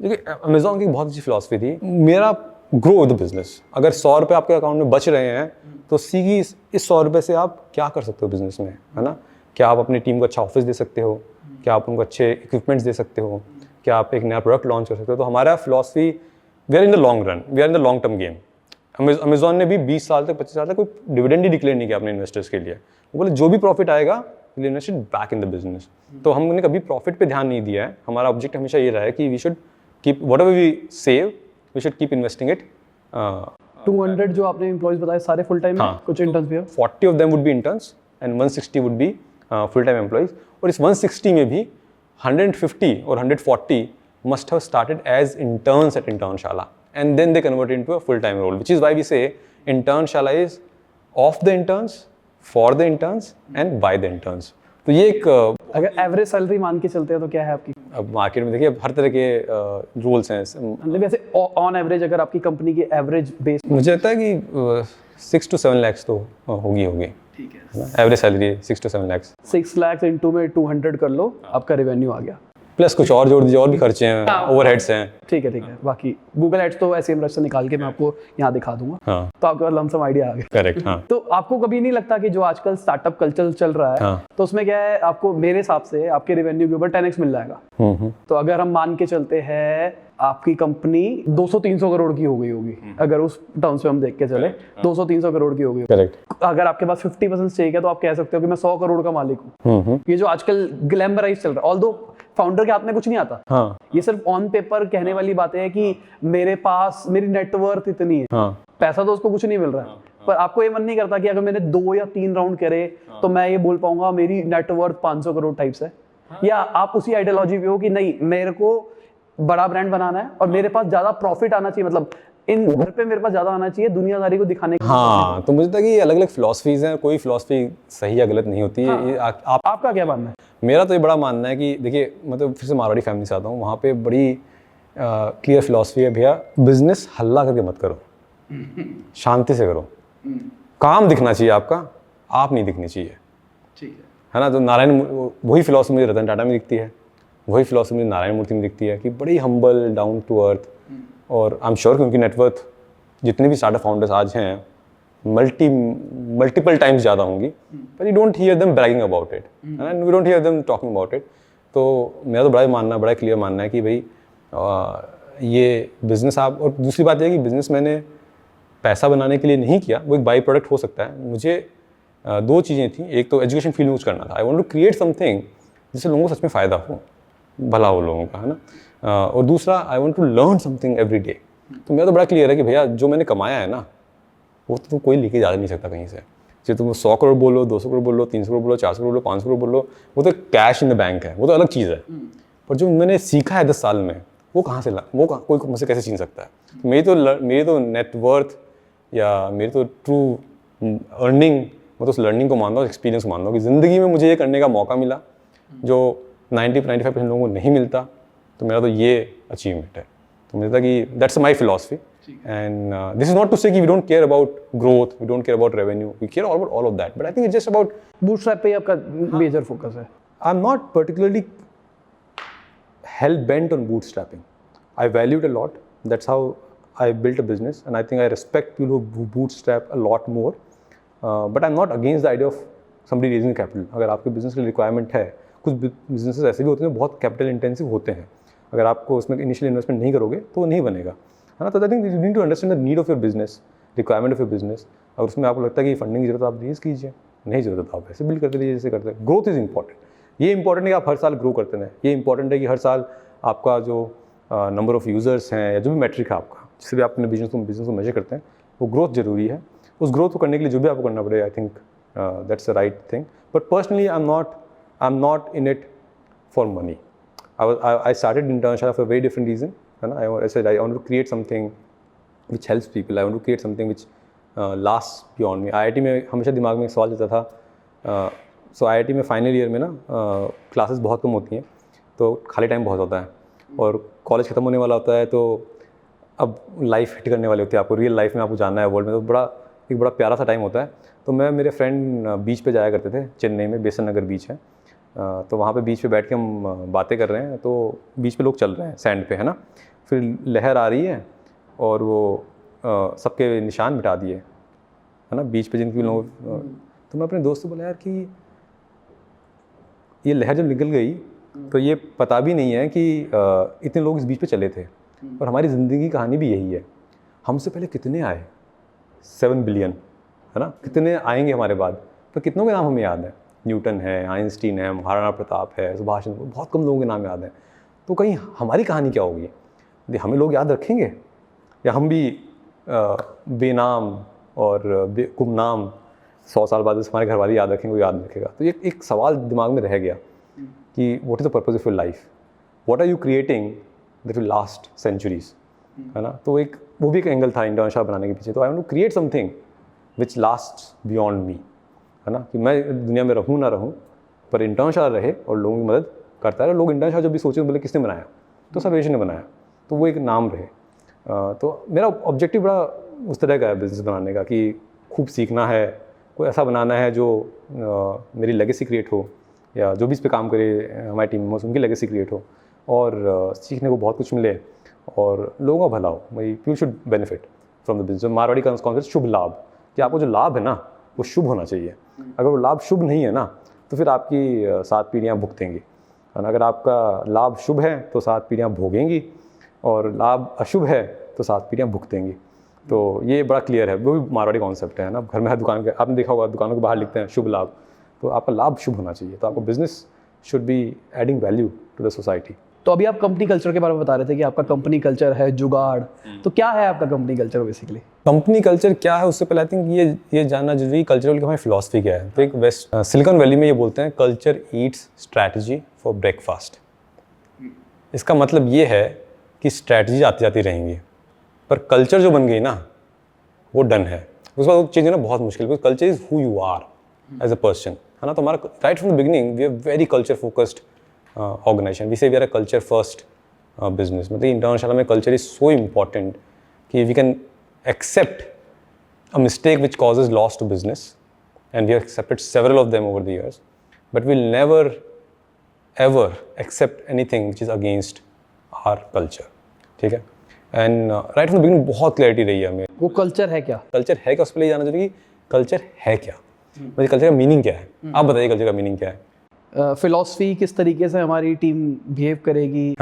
देखिए अमेजोन की बहुत अच्छी फिलोसफी थी मेरा, ग्रो द बिजनेस। अगर 100 रुपये आपके अकाउंट में बच रहे हैं तो सीखी इस 100 रुपये से आप क्या कर सकते हो बिजनेस में, है ना। क्या आप अपनी टीम को अच्छा ऑफिस दे सकते हो, क्या आप उनको अच्छे इक्विपमेंट्स दे सकते हो, क्या आप एक नया प्रोडक्ट लॉन्च कर सकते हो। तो हमारा philosophy, we are in the long run, we are in the long term game. Amazon ने भी 20 साल तक 25 साल तक कोई डिविडेंड ही डिक्लेयर नहीं किया अपने इन्वेस्टर्स के लिए। वो बोले जो भी प्रॉफिट आएगा will invest it back in the business. तो हमने कभी प्रॉफिट पे ध्यान नहीं दिया है। हमारा ऑब्जेक्ट हमेशा ये रहा है कि we should keep whatever we save, we should keep investing it. 200 जो आपने एम्प्लॉयज बताए सारे फुल टाइम हैं, कुछ इंटर्न्स भी हो? 40 of them would be interns and 160 would be full time employees. और इस 160 में भी 150 और 140 must have started as interns at Internshala, and then they converted into a full-time role, which is why we say Internshala is of the interns, for the interns and by the interns. तो ये एक अगर average salary मान के चलते हैं तो क्या है आपकी? अब मार्केट में देखिए हर तरह के रूल्स हैं। मतलब वैसे ऑन एवरेज अगर आपकी कंपनी की एवरेज बेस, मुझे लगता है कि 6 to 7 lakhs तो होगी। ठीक है, average salary 6 to 7 lakhs। 6 lakh into में 200 कर लो, आपका रेवेन्यू आ गया। प्लस कुछ और जोड़ दीजिए, और भी खर्चे हैं, ओवरहेड्स हैं। ठीक है। बाकी गूगल एड्स तो ऐसे ही से निकाल के मैं आपको यहाँ दिखा दूंगा। हाँ, तो आपके पास लमसम आइडिया आ गया। करेक्ट। हाँ, तो आपको कभी नहीं लगता कि जो आजकल स्टार्टअप कल्चर चल रहा है, हाँ, तो उसमें क्या है, आपको मेरे हिसाब से आपके रेवेन्यू के ऊपर 10x मिल जाएगा। तो अगर हम मान के चलते हैं आपकी कंपनी 200-300 करोड़ की हो गई होगी, अगर उस टर्म्स में हम देख के चले 200-300 करोड़ की होगी। करेक्ट। अगर आपके पास 50% स्टेक है तो आप कह सकते हो कि मैं 100 करोड़ का मालिक हूँ। ये जो आजकल ग्लैमराइज चल रहा है, ऑल्दो फाउंडर के हाथ में कुछ नहीं आता। हाँ, ये सिर्फ ऑन पेपर कहने वाली बातें हैं कि मेरे पास मेरी नेटवर्थ इतनी है। हाँ, पैसा तो उसको कुछ नहीं मिल रहा है, पर आपको ये मन नहीं करता कि अगर मैंने 2 या 3 राउंड करे तो मैं ये बोल पाऊंगा मेरी नेटवर्थ 500 करोड़ टाइप्स है? या आप उसी आइडियोलॉजी पे हो कि नहीं, मेरे को बड़ा ब्रांड बनाना है और मेरे पास ज्यादा प्रॉफिट आना चाहिए, मतलब इन घर पे मेरे पास ज्यादा आना चाहिए दुनियादारी को दिखाने के लिए? हाँ, तो मुझे लगता है कि अलग अलग फिलॉसफीज हैं, कोई फिलॉसफी सही या गलत नहीं होती है। हाँ। ये आपका क्या मानना है? मेरा तो ये बड़ा मानना है कि देखिए, मतलब फिर से मारवाड़ी फैमिली से आता हूँ, वहाँ पे बड़ी क्लियर फिलॉसफी है, भैया बिजनेस हल्ला करके मत करो, शांति से करो। काम दिखना चाहिए आपका, आप नहीं दिखनी चाहिए, ठीक है ना। तो नारायण, वही फिलॉसफी मुझे रतन टाटा में दिखती है, वही फिलॉसफी मुझे नारायण मूर्ति में दिखती है कि बड़ी हम्बल, डाउन टू अर्थ। और आई एम श्योर कि उनकी नेटवर्थ जितने भी स्टार्टअप फाउंडर्स आज हैं मल्टीपल टाइम्स ज़्यादा होंगी, पर you don't hear them bragging about it and we don't hear them talking about it. तो मेरा तो बड़ा क्लियर मानना है कि भाई ये बिज़नेस आप, और दूसरी बात यह कि बिज़नेस मैंने पैसा बनाने के लिए नहीं किया, वो एक बाई प्रोडक्ट हो सकता है। मुझे 2 चीज़ें थी, एक तो एजुकेशन फील्ड में कुछ करना था, I want to create something जिससे लोगों को सच में फ़ायदा हो, भला हो लोगों का, है ना। और दूसरा, I want to learn something every day. तो मेरा तो बड़ा क्लियर है कि भैया जो मैंने कमाया है ना, वो तो कोई लेके जा नहीं सकता कहीं से। चाहे तुम 100 करोड़ बोलो, 200 करोड़ बोलो, 300 करोड़ बोलो, 400 करोड़ बोलो, 500 करोड़ बोलो, वो तो कैश इन द बैंक है, वो तो अलग चीज़ है। पर जो मैंने सीखा है 10 साल में, वो कहाँ से कोई मुझसे कैसे छीन सकता है? मेरी तो नेटवर्थ या मेरी तो ट्रू अर्निंग, मैं तो उस लर्निंग को मानता हूँ, एक्सपीरियंस को मानता हूँ कि ज़िंदगी में मुझे ये करने का मौका मिला जो 90-95% लोगों को नहीं मिलता। तो मेरा तो ये अचीवमेंट है। तो मुझे लगता है कि that's my philosophy and this is not to say कि we don't care about growth, we don't care about revenue, we care about all of that, but I think it's just about bootstrap पे ही आपका major focus है। I am not particularly hell bent on bootstrapping. I value it a lot. That's how I built a business, and I think I respect people who bootstrap a lot more. But I'm not against the idea of somebody raising capital. अगर आपके business के लिए requirement है, कुछ businesses ऐसे भी होते हैं बहुत capital intensive होते हैं, अगर आपको उसमें initial investment नहीं करोगे तो वो नहीं बनेगा, है ना। तो I think you need to understand the need of your business, requirement of your business. अगर उसमें आपको लगता है कि फंडिंग की जरूरत, आप रेज कीजिए, नहीं जरूरत तो आप ऐसे बिल्ड करते रहिए जैसे करते हैं। Growth is important. ये इंपॉर्टेंट है कि आप हर साल ग्रो करते रहें, ये इंपॉर्टेंट है कि हर साल आपका जो नंबर ऑफ़ यूज़र्स हैं या जो भी मैट्रिक है आपका, जिससे भी आप अपने बिजनेस को मेजर करते हैं, वो ग्रोथ जरूरी है। उस ग्रोथ को करने के लिए जो भी आपको करना पड़ेगा, I think that's the right thing. But personally I am not in it for money. I started Internshala for very different reason, है ना। I want to create something which helps people, I want to create something which last beyond me. IIT में हमेशा दिमाग में एक सवाल चलता था, सो IIT में फाइनल ईयर में ना क्लासेस बहुत कम होती हैं, तो खाली टाइम बहुत होता है, और कॉलेज ख़त्म होने वाला होता है, तो अब लाइफ हिट करने वाली होती है, आपको रियल लाइफ में आपको जानना है वर्ल्ड में, तो एक बड़ा प्यारा सा टाइम होता है। तो मैं मेरे फ्रेंड बीच पे जाया करते थे, चेन्नई में बेसन नगर बीच है, तो वहाँ पे बीच पे बैठ के हम बातें कर रहे हैं, तो बीच पे लोग चल रहे हैं सैंड पे, है ना, फिर लहर आ रही है और वो सबके निशान मिटा दिए, है ना, बीच पे जिनके लोग। तो मैं अपने दोस्त से बोला यार कि ये लहर जब निकल गई तो ये पता भी नहीं है कि इतने लोग इस बीच पे चले थे, और हमारी ज़िंदगी की कहानी भी यही है। हमसे पहले कितने आए, 7 बिलियन, है ना, कितने आएंगे हमारे बाद, पर कितनों के नाम हमें याद है? न्यूटन है, आइंस्टीन है, महाराणा प्रताप है, सुभाष चंद्र, बहुत कम लोगों के नाम याद हैं। तो कहीं हमारी कहानी क्या होगी? हमें लोग याद रखेंगे या हम भी बेनाम और गुमनाम 100 साल बाद हमारे घर वाले याद रखेंगे, वो याद रखेगा? तो ये एक सवाल दिमाग में रह गया कि what is the purpose of your life, what are you creating that will last centuries, है ना। तो एक वो भी एक एंगल था इंटर्नशाला बनाने के पीछे। तो I want to create something which last beyond me, है ना, कि मैं दुनिया में रहूँ ना रहूँ पर इंटर्नशाला रहे और लोगों की मदद करता है। लोग इंटर्नशाला जब भी सोचे बोले किसने बनाया, तो सर्वेश ने बनाया, तो वो एक नाम रहे। तो मेरा ऑब्जेक्टिव बड़ा उस तरह का है बिज़नेस बनाने का कि खूब सीखना है, कोई ऐसा बनाना है जो मेरी लेगेसी क्रिएट हो, या जो भी इस पे काम करे हमारी टीम में उनकी लेगेसी क्रिएट हो, और सीखने को बहुत कुछ मिले और लोगों का भला हो। भाई people should benefit from the business. Marwari का कॉन्सेप्ट शुभ लाभ, कि आपको जो लाभ है ना वो शुभ होना चाहिए। अगर वो लाभ शुभ नहीं है ना तो फिर आपकी 7 पीढ़ियाँ भुगतेंगी, है ना। अगर आपका लाभ शुभ है तो 7 पीढ़ियाँ भोगेंगी, और लाभ अशुभ है तो 7 पीढ़ियाँ भुगतेंगी। तो ये बड़ा क्लियर है, वो भी मारवाड़ी कॉन्सेप्ट है ना। घर में हर दुकान के आपने देखा होगा, दुकानों के बाहर लिखते हैं शुभ लाभ, तो आपका लाभ शुभ होना चाहिए। तो आपको business should be adding value to the society. तो अभी आप कंपनी कल्चर के बारे में बता रहे थे कि आपका कंपनी कल्चर है जुगाड़, तो क्या है आपका company culture basically? Company culture क्या है उससे पहले आई थिंक ये जानना जरूरी, कल्चरल की हमारी फिलॉसफी क्या है। तो एक वेस्ट सिलिकॉन वैली में ये बोलते हैं culture Yeats strategy for breakfast. इसका मतलब ये है कि स्ट्रैटेजी आती जाती रहेंगी, पर कल्चर जो बन गई ना वो डन है। उसके बाद चेंज होना बहुत मुश्किल, because culture is who you are as a person, है ना। तो हमारा right from the beginning we are very culture focused organisation. We say we are a culture first business. मतलब इंटरनेशनल में कल्चर इज सो इम्पॉर्टेंट कि we can accept a mistake which causes loss to business, and we have accepted several of them over the years, but we'll never ever accept anything which is against our culture, ठीक है। And right from the beginning बहुत clarity रही है हमें। वो culture है क्या? Culture है क्या, उस पर ले जाना चाहिए कि कल्चर है क्या, मतलब कल्चर का मीनिंग क्या है। आप बताइए कल्चर का मीनिंग क्या है। फिलॉसफी किस तरीके से हमारी टीम बिहेव करेगी,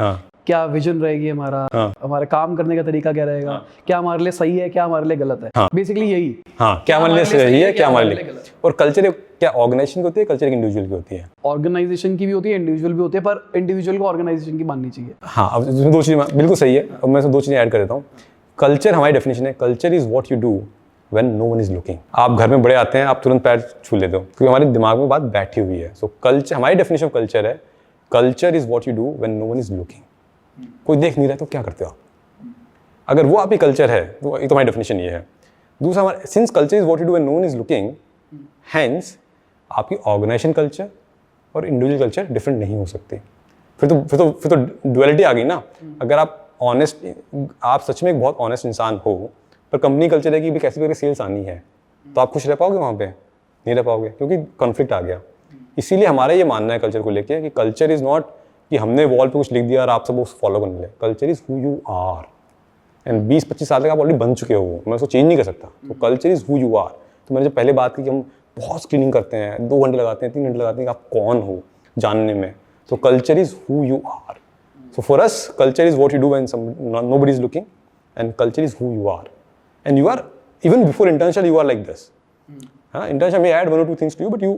क्या विजन रहेगी हमारा, हमारा काम करने का तरीका क्या रहेगा, क्या हमारे लिए सही है, क्या हमारे लिए गलत है, बेसिकली यही। क्या हमारे लिए सही है, क्या हमारे लिए गलत। और कल्चर क्या ऑर्गेनाइजेशन की होती है, कल्चर एक इंडिविजुअल की होती है। ऑर्गेनाइजेशन की भी होती है, इंडिविजुअल भी होती है, पर इंडिविजुअल को ऑर्गेनाइजेशन की माननी चाहिए। हाँ, अब इसमें 2 चीज़ें बिल्कुल सही है। अब मैं इसमें 2 चीज़ें ऐड कर देता हूँ। कल्चर हमारी डेफिनेशन है, culture is what you do when no one is looking. आप घर में बड़े आते हैं, आप तुरंत पैर छू लेते हो क्योंकि हमारे दिमाग में बात बैठी हुई है। सो कल्चर, हमारी डेफिनेशन ऑफ कल्चर है, culture is what you do when no one is looking. कोई देख नहीं रहा तो क्या करते हो आप? अगर वो आपकी कल्चर है तो एक तो हमारी डेफिनेशन ये है। दूसरा हमारा, since culture is what you do when no one is looking, hence आपकी ऑर्गेनाइजेशन कल्चर और इंडिविजुअल कल्चर डिफरेंट नहीं हो सकती। फिर तो डुअलिटी आ गई ना। अगर आप ऑनेस्ट, आप सच में एक बहुत ऑनेस्ट इंसान हो, पर कंपनी कल्चर है कि भी कैसे करके सेल्स आनी है, तो आप खुश रह पाओगे वहाँ पे? नहीं रह पाओगे, क्योंकि कॉन्फ्लिक्ट आ गया। इसीलिए हमारा ये मानना है कल्चर को लेके कि कल्चर इज नॉट कि हमने वॉल पे कुछ लिख दिया और आप सब उसको फॉलो करने लगे। Culture is who you are, and 20-25 साल तक आप ऑलरेडी बन चुके हो, मैं उसको चेंज नहीं कर सकता। तो culture is who you are. तो मैंने जो पहले बात की कि हम बहुत स्क्रीनिंग करते हैं, 2 घंटे लगाते हैं, 3 घंटे लगाते हैं कि आप कौन हो जानने में। तो culture is who you are. So for us culture is what you do when nobody is looking, and culture is who you are. And you are even before internship you are like this. हाँ, internship में add 1 or 2 things to you, but you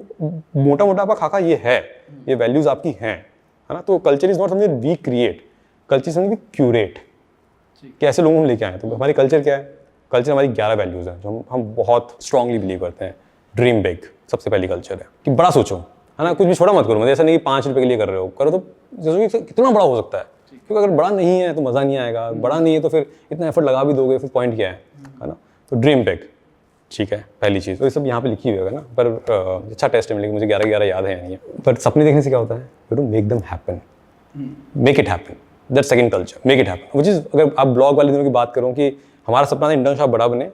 मोटा आपका खाका ये है, ये values आपकी हैं, है ना। तो culture is not something we create, culture something we curate, कि ऐसे लोगों को लेके आए। तो हमारी कल्चर क्या है? कल्चर हमारी 11 वैल्यूज हैं जो हम बहुत स्ट्रांगली बिलीव करते हैं। ड्रीम बिग सबसे पहली कल्चर है कि बड़ा सोचो, है ना, कुछ भी छोटा मत करो। मतलब ऐसा नहीं कि 5 रुपये के लिए कर रहे हो, करो तो जैसे कितना बड़ा हो सकता है, क्योंकि अगर बड़ा नहीं है तो मज़ा नहीं आएगा। बड़ा नहीं है तो फिर इतना एफर्ट लगा भी दोगे, फिर पॉइंट क्या है ना। तो ड्रीम बिग, ठीक है, पहली चीज़। तो ये सब यहाँ पे लिखी हुई है ना, पर अच्छा टेस्ट है, लेकिन मुझे 11 याद है नहीं है। पर सपने देखने से क्या होता है? You to make them happen, make it happen, that second culture, make it happen. Which is, अगर आप ब्लॉग वाले दिनों की बात करूँ कि हमारा सपना था इंटर्नशिप बड़ा बने,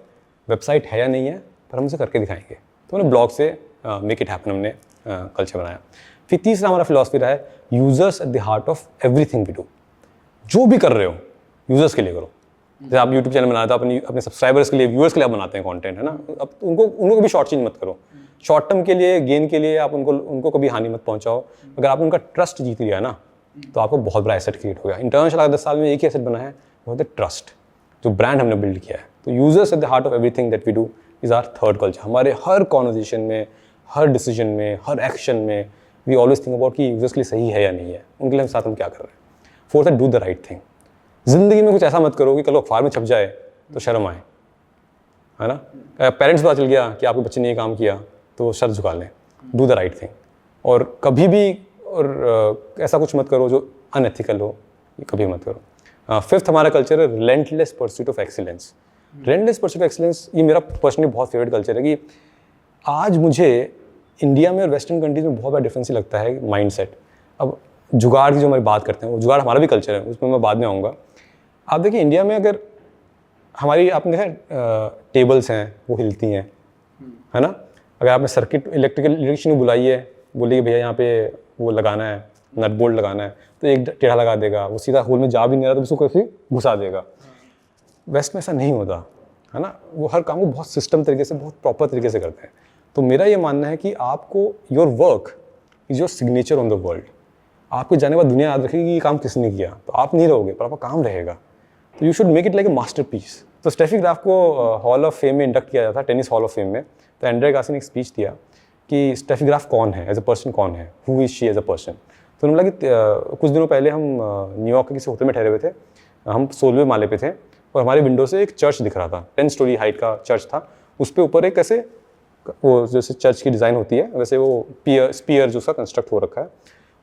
वेबसाइट है या नहीं है, पर हम उसे करके दिखाएंगे। तो मैंने ब्लॉग से मेक इट हैपन हमने कल्चर बनाया। फिर तीसरा हमारा फिलॉसफी रहा है users at the heart of everything we do. जो भी कर रहे हो यूजर्स के लिए करो। जैसे आप यूट्यूब चैनल बनाते हो अपने सब्सक्राइबर्स के लिए, व्यूअर्स के लिए आप बनाते हैं कंटेंट, है ना। अब उनको कभी शॉर्ट चेंज मत करो। शॉर्ट टर्म के लिए, गेन के लिए आप उनको कभी हानि मत पहुंचाओ। अगर आप उनका ट्रस्ट जीत लिया ना तो आपको बहुत बड़ा एसेट क्रिएट हो गया। इंटरनेशनल 10 साल में एक ही एसेट बना है, वो है ट्रस्ट, जो ब्रांड हमने बिल्ड किया है। तो users at the heart of everything that we do is our third culture. हमारे हर कॉन्वर्जेशन में, हर डिसीजन में, हर एक्शन में वी ऑलवेज थिंक अबाउट कि यूजर्स के लिए सही है या नहीं है, उनके लिए साथ हम क्या कर रहे हैं। फोर्थ है डू द राइट थिंग। जिंदगी में कुछ ऐसा मत करो कि कल अखबार में छप जाए तो शर्म आए, है ना। पेरेंट्स पता चल गया कि आपके बच्चे ने ये काम किया तो सर झुका लें। Do the right thing. और कभी भी ऐसा कुछ मत करो जो अनएथिकल हो, ये कभी मत करो। फिफ्थ हमारा कल्चर है relentless pursuit of excellence. Relentless pursuit of excellence ये मेरा पर्सनली बहुत फेवरेट कल्चर है कि आज मुझे इंडिया में और वेस्टर्न कंट्रीज में बहुत बड़ा डिफरेंस ही लगता है माइंड सेट। अब जुगाड़ की जो हमारी बात करते हैं, वो जुगाड़ हमारा भी कल्चर है, उसमें मैं बाद में आऊँगा। आप देखिए इंडिया में अगर हमारी आपने देखा टेबल्स हैं वो हिलती हैं, है ना। अगर आपने सर्किट इलेक्ट्रिशियन को बुलाइए, बोलिए भैया यहाँ पे वो लगाना है, नट बोल्ट लगाना है, तो एक टेढ़ा लगा देगा, वो सीधा होल में जा भी नहीं रहा तो उसको कैसे घुसा देगा। वेस्ट में ऐसा नहीं होता, है ना। वो हर काम को बहुत सिस्टम तरीके से, बहुत प्रॉपर तरीके से करते हैं। तो मेरा ये मानना है कि आपको your work is your signature on the world. आपके जाने के बाद दुनिया याद रखेगी कि ये काम किसने किया, तो आप नहीं रहोगे पर आपका काम रहेगा। तो you should make it like a masterpiece. तो स्टेफी ग्राफ को हॉल ऑफ फेम में इंडक्ट किया जाता, टेनिस हॉल ऑफ फेम में। तो एंड्रे अगासी ने एक स्पीच दिया कि स्टेफी ग्राफ कौन है, एज अ पर्सन कौन है, who is she as a person. तो उन्होंने बोला कि कुछ दिनों पहले हम न्यूयॉर्क के किसी होटल में ठहरे हुए थे, हम 16वें माले पे थे और हमारे विंडो से एक चर्च दिख रहा था। 10 स्टोरी हाइट का चर्च था। उस पर ऊपर एक ऐसे वो जैसे चर्च की डिज़ाइन होती है वैसे वो स्पीयर जो उसका कंस्ट्रक्ट हो रखा है,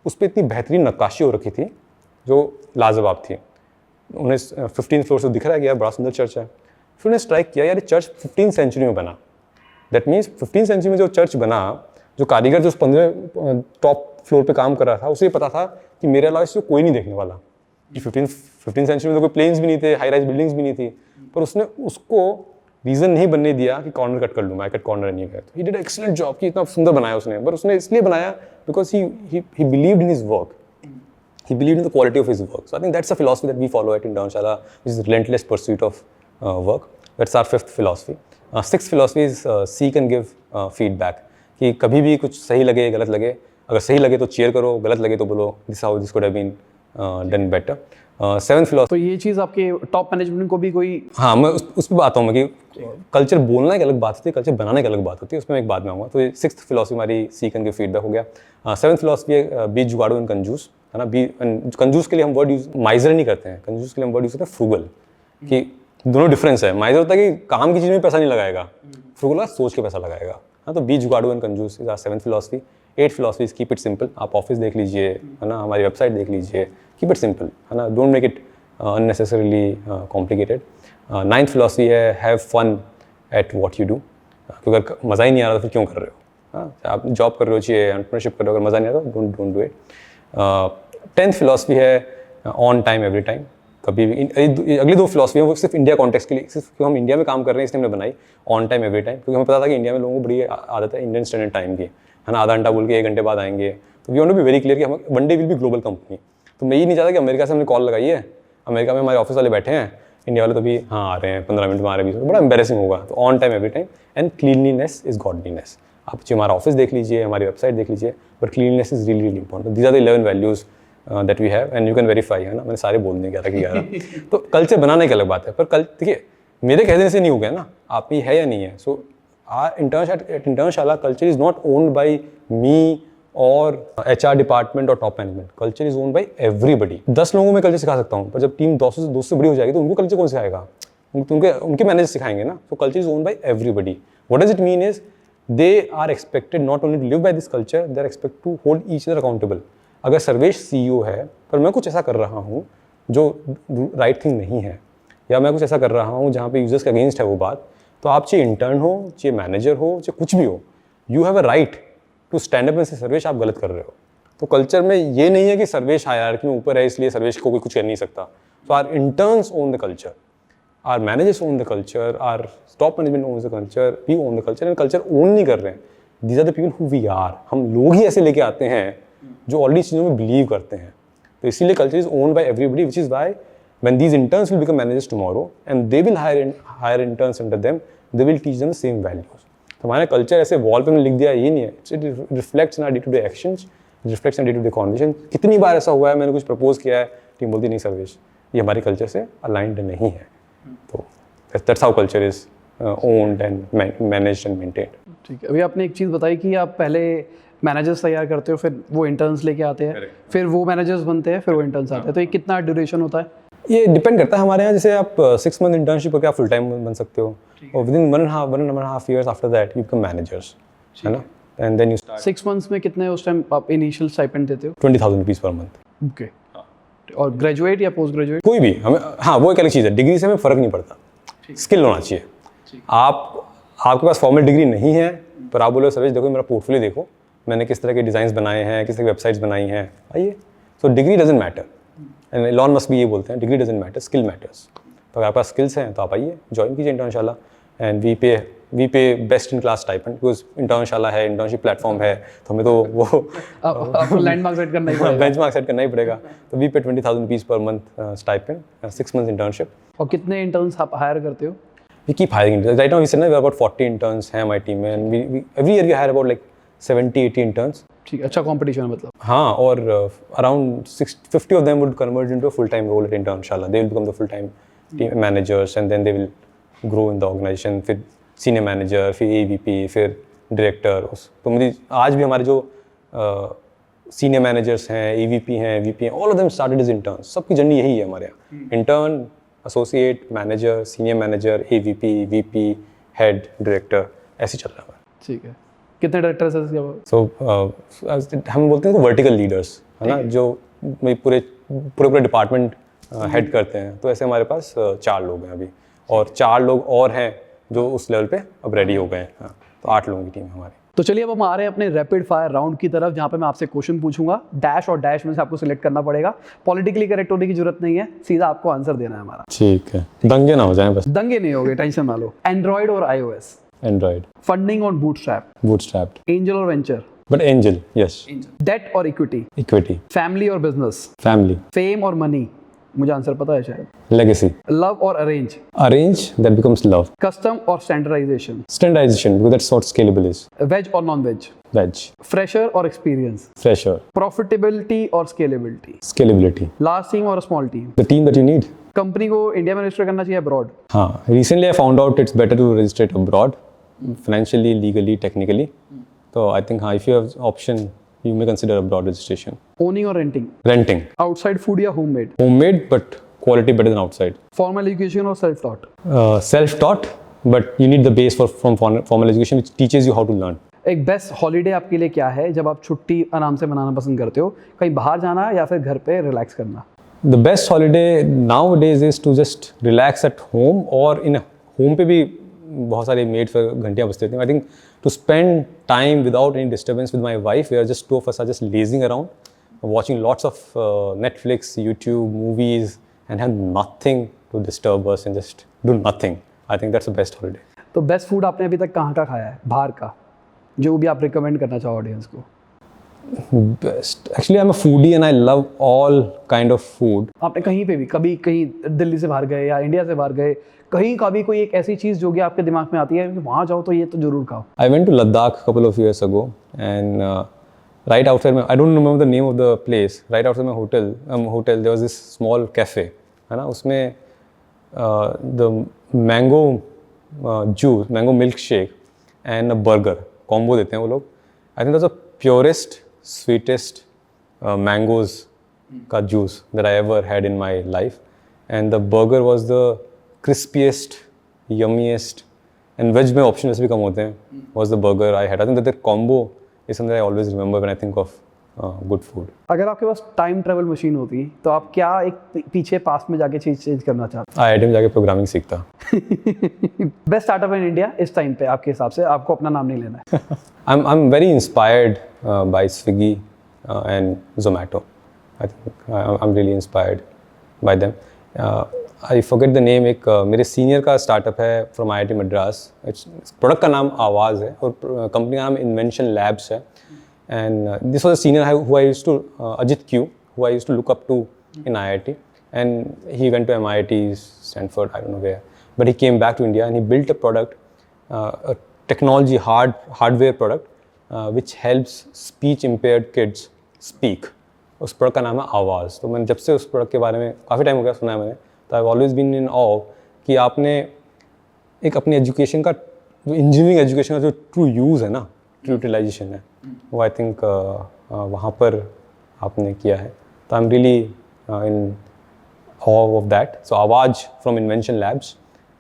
उस पर इतनी बेहतरीन नक्काशी हो रखी थी जो लाजवाब थी। उन्हें 15th फ्लोर से दिख रहा है कि यार बड़ा सुंदर चर्च है। फिर उन्हें स्ट्राइक किया यार ये चर्च 15th सेंचुरी में बना। दैट मीन्स 15th सेंचुरी में जो चर्च बना, जो कारीगर जो उस 15 टॉप फ्लोर पे काम कर रहा था, उसे पता था कि मेरे अलावा इसको कोई नहीं देखने वाला। कि 15th सेंचुरी में तो कोई प्लेन्स भी नहीं थे, हाई राइज बिल्डिंग्स भी नहीं थी, पर उसने उसको रीज़न नहीं बनने दिया कि कॉर्नर कट कर लूँ, मैं कट कॉर्नर नहीं गया। तो ही डिड एक्सीलेंट जॉब कि इतना सुंदर बनाया उसने, पर उसने इसलिए बनाया because he believed in his work, he believed in the quality of his work. So I think that's a philosophy that we follow at Internashala, which is relentless pursuit of work. That's our fifth philosophy. Sixth philosophy is seek and give feedback. कि कभी भी कुछ सही लगे गलत लगे, अगर सही लगे तो चीयर करो, गलत लगे तो बोलो this how this could have been done better. Seventh philosophy. तो ये चीज़ आपके टॉप मैनेजमेंट को भी कोई, हाँ मैं उस पर आता हूँ मैं कि कल्चर बोलना एक अलग बात होती है, कल्चर बनाने की अलग बात होती है, उसमें एक बाद में आऊँगा। तो ये सिक्स्थ फिलॉसफी हमारी सीक एंड गिव फीडबैक हो गया। सेवन्थ फिलॉसफी है बी जुगाड़ू एंड कंजूस, है ना। बी कंजूस के लिए हम वर्ड यूज माइजर नहीं करते हैं, कंजूस के लिए हम वर्ड यूज करते हैं फ्रूगल। कि दोनों डिफरेंस है। माइजर होता है कि काम की चीज़ में पैसा नहीं लगाएगा, फ्रूगल सोच के पैसा लगाएगा। हाँ तो बी जुगाड़ू एंड कंजूस is our seventh philosophy. Eighth philosophy is keep it simple. आप ऑफिस देख लीजिए, है ना, हमारी वेबसाइट देख लीजिए, कीप इट सिंपल, है ना, don't make it unnecessarily complicated. Ninth philosophy है have fun at what you do. क्योंकि अगर मज़ा ही नहीं आ रहा तो फिर क्यों कर रहे हो। हाँ आप जॉब कर रहे हो, चाहिए एंटरप्रेन्योरशिप कर रहे हो, अगर मज़ा नहीं आ रहा तो don't do it. 10th philosophy है ऑन टाइम एवरी टाइम। कभी भी अगली दो फिलॉसफी हैं वो सिर्फ इंडिया कॉन्टेक्स्ट के लिए, सिर्फ क्योंकि हम इंडिया में काम कर रहे हैं इसलिए हमने बनाई ऑन टाइम एवरी टाइम। क्योंकि हमें पता था कि इंडिया में लोगों को बड़ी आदत है इंडियन स्टैंडर्ड टाइम की, है ना, आधा घंटा बोल के 1 घंटे बाद आएंगे। तो we want to be very clear कि हम one day will be global company. तो मैं ये नहीं चाहता कि अमेरिका से हमने कॉल लगाई है, अमेरिका में हमारे ऑफिस वाले बैठे हैं, इंडिया वाले तो भी हाँ आ रहे हैं 15 मिनट में आ रहे हैं, तो बड़ा एम्बेरसिंग होगा। तो on time every time and cleanliness is godliness. आप चाहिए हमारा ऑफिस देख लीजिए, हमारी वेबसाइट देख लीजिए, but cleanliness is really really important. These are the 11 values that we have and you can verify, है ना। मैंने सारे बोल दिए 11 की 11। तो कल्चर बनाने की अलग बात है, पर कल देखिए मेरे कह देने से नहीं हो गया ना, आप में है या नहीं है। So Internshala culture is not owned by me और HR डिपार्टमेंट और top management. Culture is own by everybody. 10 लोगों में कल्चर सिखा सकता हूँ, पर जब टीम 200 से बड़ी हो जाएगी तो उनको कल्चर कौन सिखाएगा, उनके मैनेजर सिखाएंगे ना। तो culture is own by everybody. What does it mean is they are expected not only to live by this culture, they are expect to hold each other accountable. अगर सर्वेश CEO है पर मैं कुछ ऐसा कर रहा हूँ जो राइट थिंग नहीं है, या मैं कुछ ऐसा कर रहा हूँ जहाँ पे यूजर्स के अगेंस्ट है वो बात, तो आप चाहे इंटर्न हो, चाहे मैनेजर हो, चाहे कुछ भी हो, you have a right to stand up में से सर्वेश आप गलत कर रहे हो। तो कल्चर में ये नहीं है कि सर्वेश हायरार्की में ऊपर है इसलिए सर्वेश को कोई कुछ कर नहीं सकता। So our interns own the culture. Our managers own the culture, our top management own the culture, we own the culture, and culture own नहीं कर रहे हैं. These are the people who we are. हम लोग ही ऐसे लेके आते हैं जो ऑलरेडी चीज़ों में बिलीव करते हैं. तो इसीलिए culture is owned by everybody, which is why when these interns will become managers tomorrow and they will hire interns under them, they will teach them the same values. तो हमारा culture ऐसे wall पे मैंने लिख दिया ये नहीं है. It reflects in our day to day actions, it reflects in day to day conversation. कितनी बार ऐसा हुआ है मैंने कुछ प्रपोज किया है, टीम बोलती नहीं सर्वेश ये हमारे कल्चर से अलाइंड नहीं है. तो that's how culture is owned and managed and maintained. ठीक है. अभी आपने एक चीज़ बताई कि आप पहले मैनेजर्स तैयार करते हो, फिर वो इंटर्न्स लेके आते हैं, फिर वो मैनेजर्स बनते हैं, फिर वो इंटर्न्स आते हैं. तो ये कितना ड्यूरेशन होता है? ये डिपेंड करता है हमारे यहाँ. जैसे आप 6 मंथ इंटर्नशिप करके आप फुल टाइम बन सकते हो, और within 1.5 years after that you become managers, है ना. And then you start. 6 months में कितने उस टाइम आप इनिशियल स्टाइपेंड देते हो? 20,000 रुपीज़ पर मंथ. ओके. और ग्रेजुएट या पोस्ट ग्रेजुएट? कोई भी हमें, हाँ वो एक अलग चीज़ है. डिग्री से हमें फ़र्क नहीं पड़ता, स्किल होना चाहिए. आपके पास फॉर्मल डिग्री नहीं है पर आप बोलो सर्विस देखो मेरा पोर्टफोलियो देखो, मैंने किस तरह के डिज़ाइंस बनाए हैं, किस तरह की वेबसाइट्स बनाई हैं, आइए. So degree doesn't matter. And Elon Musk भी ये बोलते हैं degree doesn't matter, skill matters. तो अगर आपके पास स्किल्स हैं तो आप आइए, ज्वाइन कीजिए इंटर्नशाला. एंड वी पे best in class stipend, because Internshala है, इंटर्नशिप प्लेटफॉर्म है, तो हमें तो वो आपको लैंडमार्क सेट करना ही पड़ेगा. बेंचमार्क सेट करना ही पड़ेगा. तो वी पे 20,000 rupees per month stipend, 6 months internship. और कितने इंटर्न्स आप हायर करते हो? We keep hiring interns. Right now, we said we have about 40 interns हैं हमारी टीम में, and we every year we hire about like 70-80 interns. ठीक, अच्छा कंपटीशन है मतलब. हाँ, और around 50 of them would convert into a full-time role at Internshalla. They will become the full-time team managers, and then they will grow in the organization. फिर senior manager, फिर AVP, फिर director. तो मुझे आज भी हमारे जो senior managers हैं, AVP हैं, VP हैं, all of them started as interns. सबकी जर्नी यही है हमारे यहाँ. Intern, associate, manager, senior manager, AVP, VP, head, director, ऐसे चल रहा है. ठीक है. कितने डायरेक्टर्स हैं इसके? सो हम बोलते हैं वर्टिकल लीडर्स, है ना, जो पूरे डिपार्टमेंट हेड करते हैं. तो ऐसे हमारे पास 4 लोग हैं अभी, और 4 लोग और हैं जो उस लेवल पे अब रेडी हो गए हैं. हाँ, तो 8 लोगों की टीम है हमारी. तो चलिए अब हम आ रहे हैं अपने रैपिड फायर राउंड की तरफ, जहाँ पे मैं आपसे क्वेश्चन पूछूंगा. डैश और डैश में से आपको सिलेक्ट करना पड़ेगा. पॉलिटिकली करेक्ट होने की जरूरत नहीं है, सीधा आपको आंसर देना है हमारा. ठीक है, दंगे ना हो जाए बस. दंगे नहीं हो गए, टेंशन ना लो. एंड्रॉइड और iOS? एंड्रॉइड. फंडिंग और बूटस्ट्रैप? बूटस्ट्रैप्ड. एंजल और venture? But angel, yes. Debt और इक्विटी? इक्विटी. फैमिली और बिजनेस? फैमिली. फेम और मनी? मुझे आंसर पता है शायद. लेगेसी. लव और arrange? Arrange, that becomes love. Custom और standardisation? Standardization, because that's what scalable is. Veg और नॉन वेज? Veg. फ्रेशर और एक्सपीरियंस? Fresher. प्रॉफिटेबिलिटी और स्केलेबिलिटी? Scalability. लार्ज टीम और small team? The team that you need. Company को India में register करना चाहिए abroad? हाँ, recently I found out it's better to register it abroad, financially, legally, technically. So I think हाँ, if you have option, you may consider abroad registration. Owning और renting? Renting. Outside food या homemade? Homemade, but quality better than outside. Formal education और self taught? Self-taught, but you need the base from formal education, which teaches you how to learn. एक best holiday आपके लिए क्या है जब आप छुट्टी आराम से मनाना पसंद करते हो? कहीं बाहर जाना या फिर घर पे रिलैक्स करना? The best holiday nowadays is to just relax at home, और in home पे भी बहुत सारे मेड पर घंटियाँ बजती हैं. I think to spend time without any disturbance with my wife, we are just 2 of us are just lazing around, watching lots of Netflix, YouTube, movies, and have nothing to disturb us and just do nothing. I think that's the best holiday. तो best food आपने अभी तक कहाँ का खाया है बाहर का, जो भी आप रिकमेंड करना चाहो ऑडियंस को? Best. Actually, I'm a foodie and I love all kind of food. आपने कहीं पे भी कभी कहीं दिल्ली से बाहर गए या इंडिया से बाहर गए, कहीं का भी कोई एक ऐसी चीज़ जो कि आपके दिमाग में आती है कि वहाँ जाओ तो ये तो जरूर खाओ? I went to Ladakh a couple of years ago, and right outside my, I don't remember the name of the place. Right outside my hotel, there was this small cafe, है ना, उसमें the mango juice, mango milkshake and a burger combo देते हैं वो लोग. I think that's the purest, sweetest mangoes का juice that I ever had in my life, and the burger was the crispiest, yummiest, and veg में option वैसे भी कम होते हैं. Was the burger I had. I think that combo is something I always remember when I think of good food. अगर आपके पास time travel machine होती तो आप क्या एक पीछे पास्ट में जाके चीज चेंज करना चाहते? IIT में जाके प्रोग्रामिंग सीखता. बेस्ट स्टार्टअप इन इंडिया इस टाइम पे आपके हिसाब से, आपको अपना नाम नहीं लेना है. I'm very inspired by Swiggy and Zomato. I think I'm really inspired by them. I forget the name, एक मेरे सीनियर का स्टार्टअप है from IIT Madras. It's product का नाम आवाज़ है और कंपनी का नाम इन्वेंशन लैब्स है। And this was a senior who I used to अजित क्यू, who I used to look up to in IIT, and he went to MIT, Stanford, I don't know where, but he came back to India and he built a product, a technology hardware product, which helps speech impaired kids speak. उस product का नाम है आवाज़। तो मैंने जब से उस प्रोडक्ट के बारे में काफ़ी टाइम हो गया सुना है मैंने, तो आई ऑलवेज बीन इन ऑ कि आपने एक अपनी एजुकेशन का, जो इंजीनियरिंग एजुकेशन का जो ट्रू यूज़ है ना, ट्रू यूटिलाइजेशन है, वो आई थिंक वहाँ पर आपने किया है। तो I am really in awe of that. So Awaaz from Invention Labs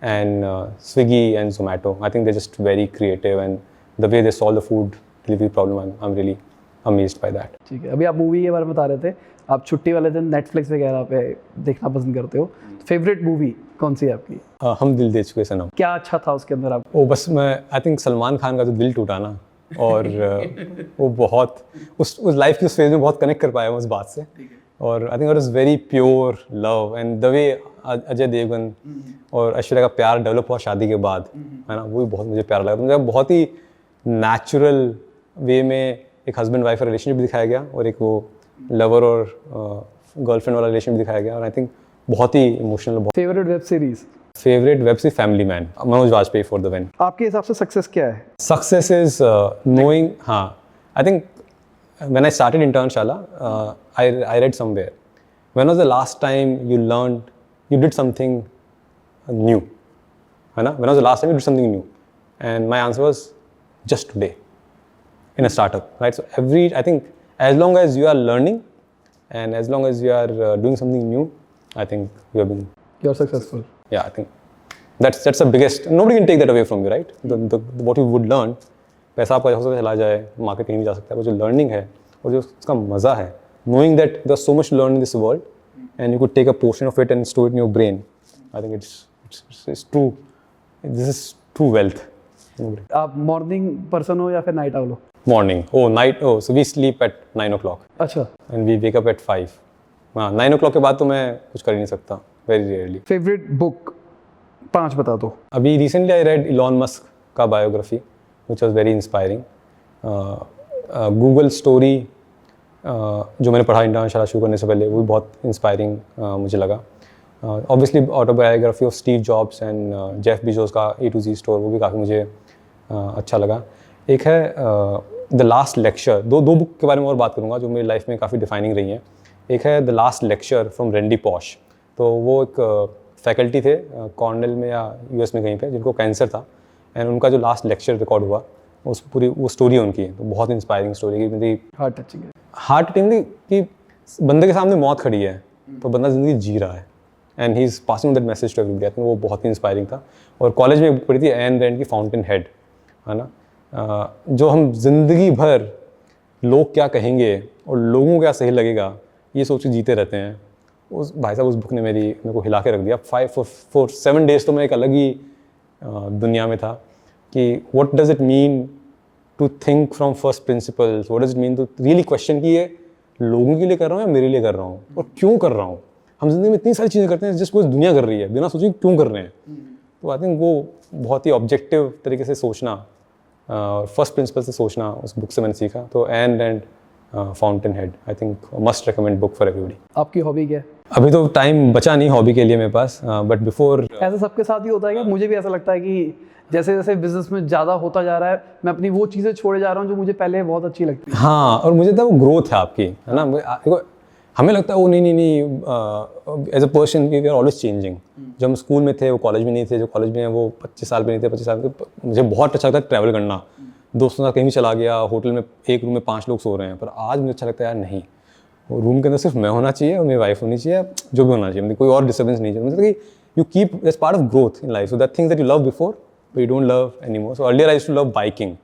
and Swiggy and Zomato, I think they're just very creative, and the way they solve the food delivery problem, I'm really amazed by that. ठीक है, अभी आप movie के बारे में बता रहे थे, आप छुट्टी वाले दिन नेटफ्लिक्स वगैरह पे देखना पसंद करते हो, फेवरेट मूवी कौन सी है आपकी? हम दिल दे चुके सनम। क्या अच्छा था उसके अंदर आपको? वो बस मैं आई थिंक सलमान खान का जो दिल टूटा ना, और वो बहुत उस लाइफ की उस फेज में बहुत कनेक्ट कर पाया मैं उस बात से। और I think it was very pure love, and the way Ajay Devgn और ऐश्वर्या का प्यार डेवलप हुआ शादी के बाद, है ना, वो भी बहुत मुझे प्यारा लगा। मुझे बहुत ही नेचुरल वे में एक हस्बैंड वाइफ का रिलेशनशिप भी दिखाया गया और एक वो लवर और गर्लफ्रेंड वाला रिलेशन भी दिखाया गया, और आई थिंक बहुत ही emotional. Favourite web series? Favourite web series Family Man, Manoj Vajpayee for the win. आपके हिसाब से सक्सेस क्या है? सक्सेस इज नोइंग, हाँ, I think when I started Internshala, I read somewhere, when was the last time you did something new, है ना? When was the last time you did something new? And my answer was just today, in a startup, right? So I think as long as you are learning and as long as you are doing something new, I think you're successful. Yeah, I think that's the biggest. Nobody can take that away from you, right? What you would learn, पैसा आपका हो सकता है चला जाए, market कहीं नहीं जा सकता है, वो जो लर्निंग है और जो उसका मज़ा है, knowing that there's so much to learn in this world and you could take a portion of it and store it in your brain, I think it's true. This is true wealth. आप morning person हो या फिर night owl हो? Morning. Oh, night. Oh, so we sleep at 9 o'clock. अच्छा। And we wake up at 5. हाँ, 9 o'clock के बाद तो मैं कुछ कर ही नहीं सकता, very rarely. फेवरेट बुक 5 बता दो। अभी recently I read Elon Musk का biography, which was very inspiring. Google story जो मैंने पढ़ा इंटर्नशाला शुरू करने से पहले, वो भी बहुत इंस्पायरिंग मुझे लगा। Obviously autobiography of Steve jobs and Jeff Bezos का A to Z स्टोर, वो भी काफ़ी मुझे अच्छा लगा। एक है द लास्ट लेक्चर, दो बुक के बारे में और बात करूँगा जो मेरी लाइफ में काफ़ी डिफाइनिंग रही हैं। एक है the last lecture from रेंडी posh, तो वो एक फैकल्टी थे कॉर्नेल में या US में कहीं पे, जिनको कैंसर था, एंड उनका जो लास्ट लेक्चर रिकॉर्ड हुआ, उस पूरी वो स्टोरी है उनकी, तो बहुत इंस्पायरिंग स्टोरी की, मेरी हार्ट टचिंग है। हार्ट टचिंग कि बंदे के सामने मौत खड़ी है तो बंदा ज़िंदगी जी रहा है, and he is passing that message to everybody. I think वो बहुत ही इंस्पायरिंग था। और कॉलेज में पढ़ी थी एन रैंड की फाउंटेन हेड, है ना, जो हम जिंदगी भर लोग क्या कहेंगे और लोगों को क्या सही लगेगा ये सोच के जीते रहते हैं। उस भाई साहब उस बुक ने मेरे को हिला के रख दिया। 7 days तो मैं एक अलग ही दुनिया में था कि what does it mean to think from first principles, what does it mean to really question कि ये लोगों के लिए कर रहा हूँ या मेरे लिए कर रहा हूँ और क्यों कर रहा हूँ। हम जिंदगी में इतनी सारी चीज़ें करते हैं जिस पूरी दुनिया कर रही है बिना सोचे क्यों कर रहे हैं। तो आई थिंक वो बहुत ही ऑब्जेक्टिव तरीके से सोचना और फर्स्ट प्रिंसिपल से सोचना उस बुक से मैंने सीखा। तो Ayn Rand fountainhead I think must recommend book for everybody. आपकी हॉबी क्या है? अभी तो टाइम बचा नहीं हॉबी के लिए मेरे पास, बट बिफोर ऐसा सबके साथ ही होता है क्या? मुझे भी ऐसा लगता है कि जैसे जैसे बिजनेस में ज़्यादा होता जा रहा है मैं अपनी वो चीज़ें छोड़े जा रहा हूँ जो मुझे पहले बहुत अच्छी लगती थी। हाँ, और मुझे था वो ग्रोथ है आपकी, है ना। देखो हमें लगता है वो नहीं as a person we are always changing. जब हम स्कूल में थे वो कॉलेज में नहीं थे, जो कॉलेज में है वो 25 साल पे नहीं थे, 25 साल पे। मुझे बहुत अच्छा लगता है ट्रैवल करना, दोस्तों के साथ कहीं भी चला गया, होटल में एक रूम में 5 लोग सो रहे हैं, पर आज मुझे अच्छा लगता है यार नहीं, वो रूम के अंदर सिर्फ मैं होना चाहिए और मेरी वाइफ होनी चाहिए, जो भी होना चाहिए, मतलब कोई और डिस्टर्बेंस नहीं चाहिए। मतलब कि you keep that's part of growth in life, so that things that you love before but you don't love any more. So earlier I used to love biking,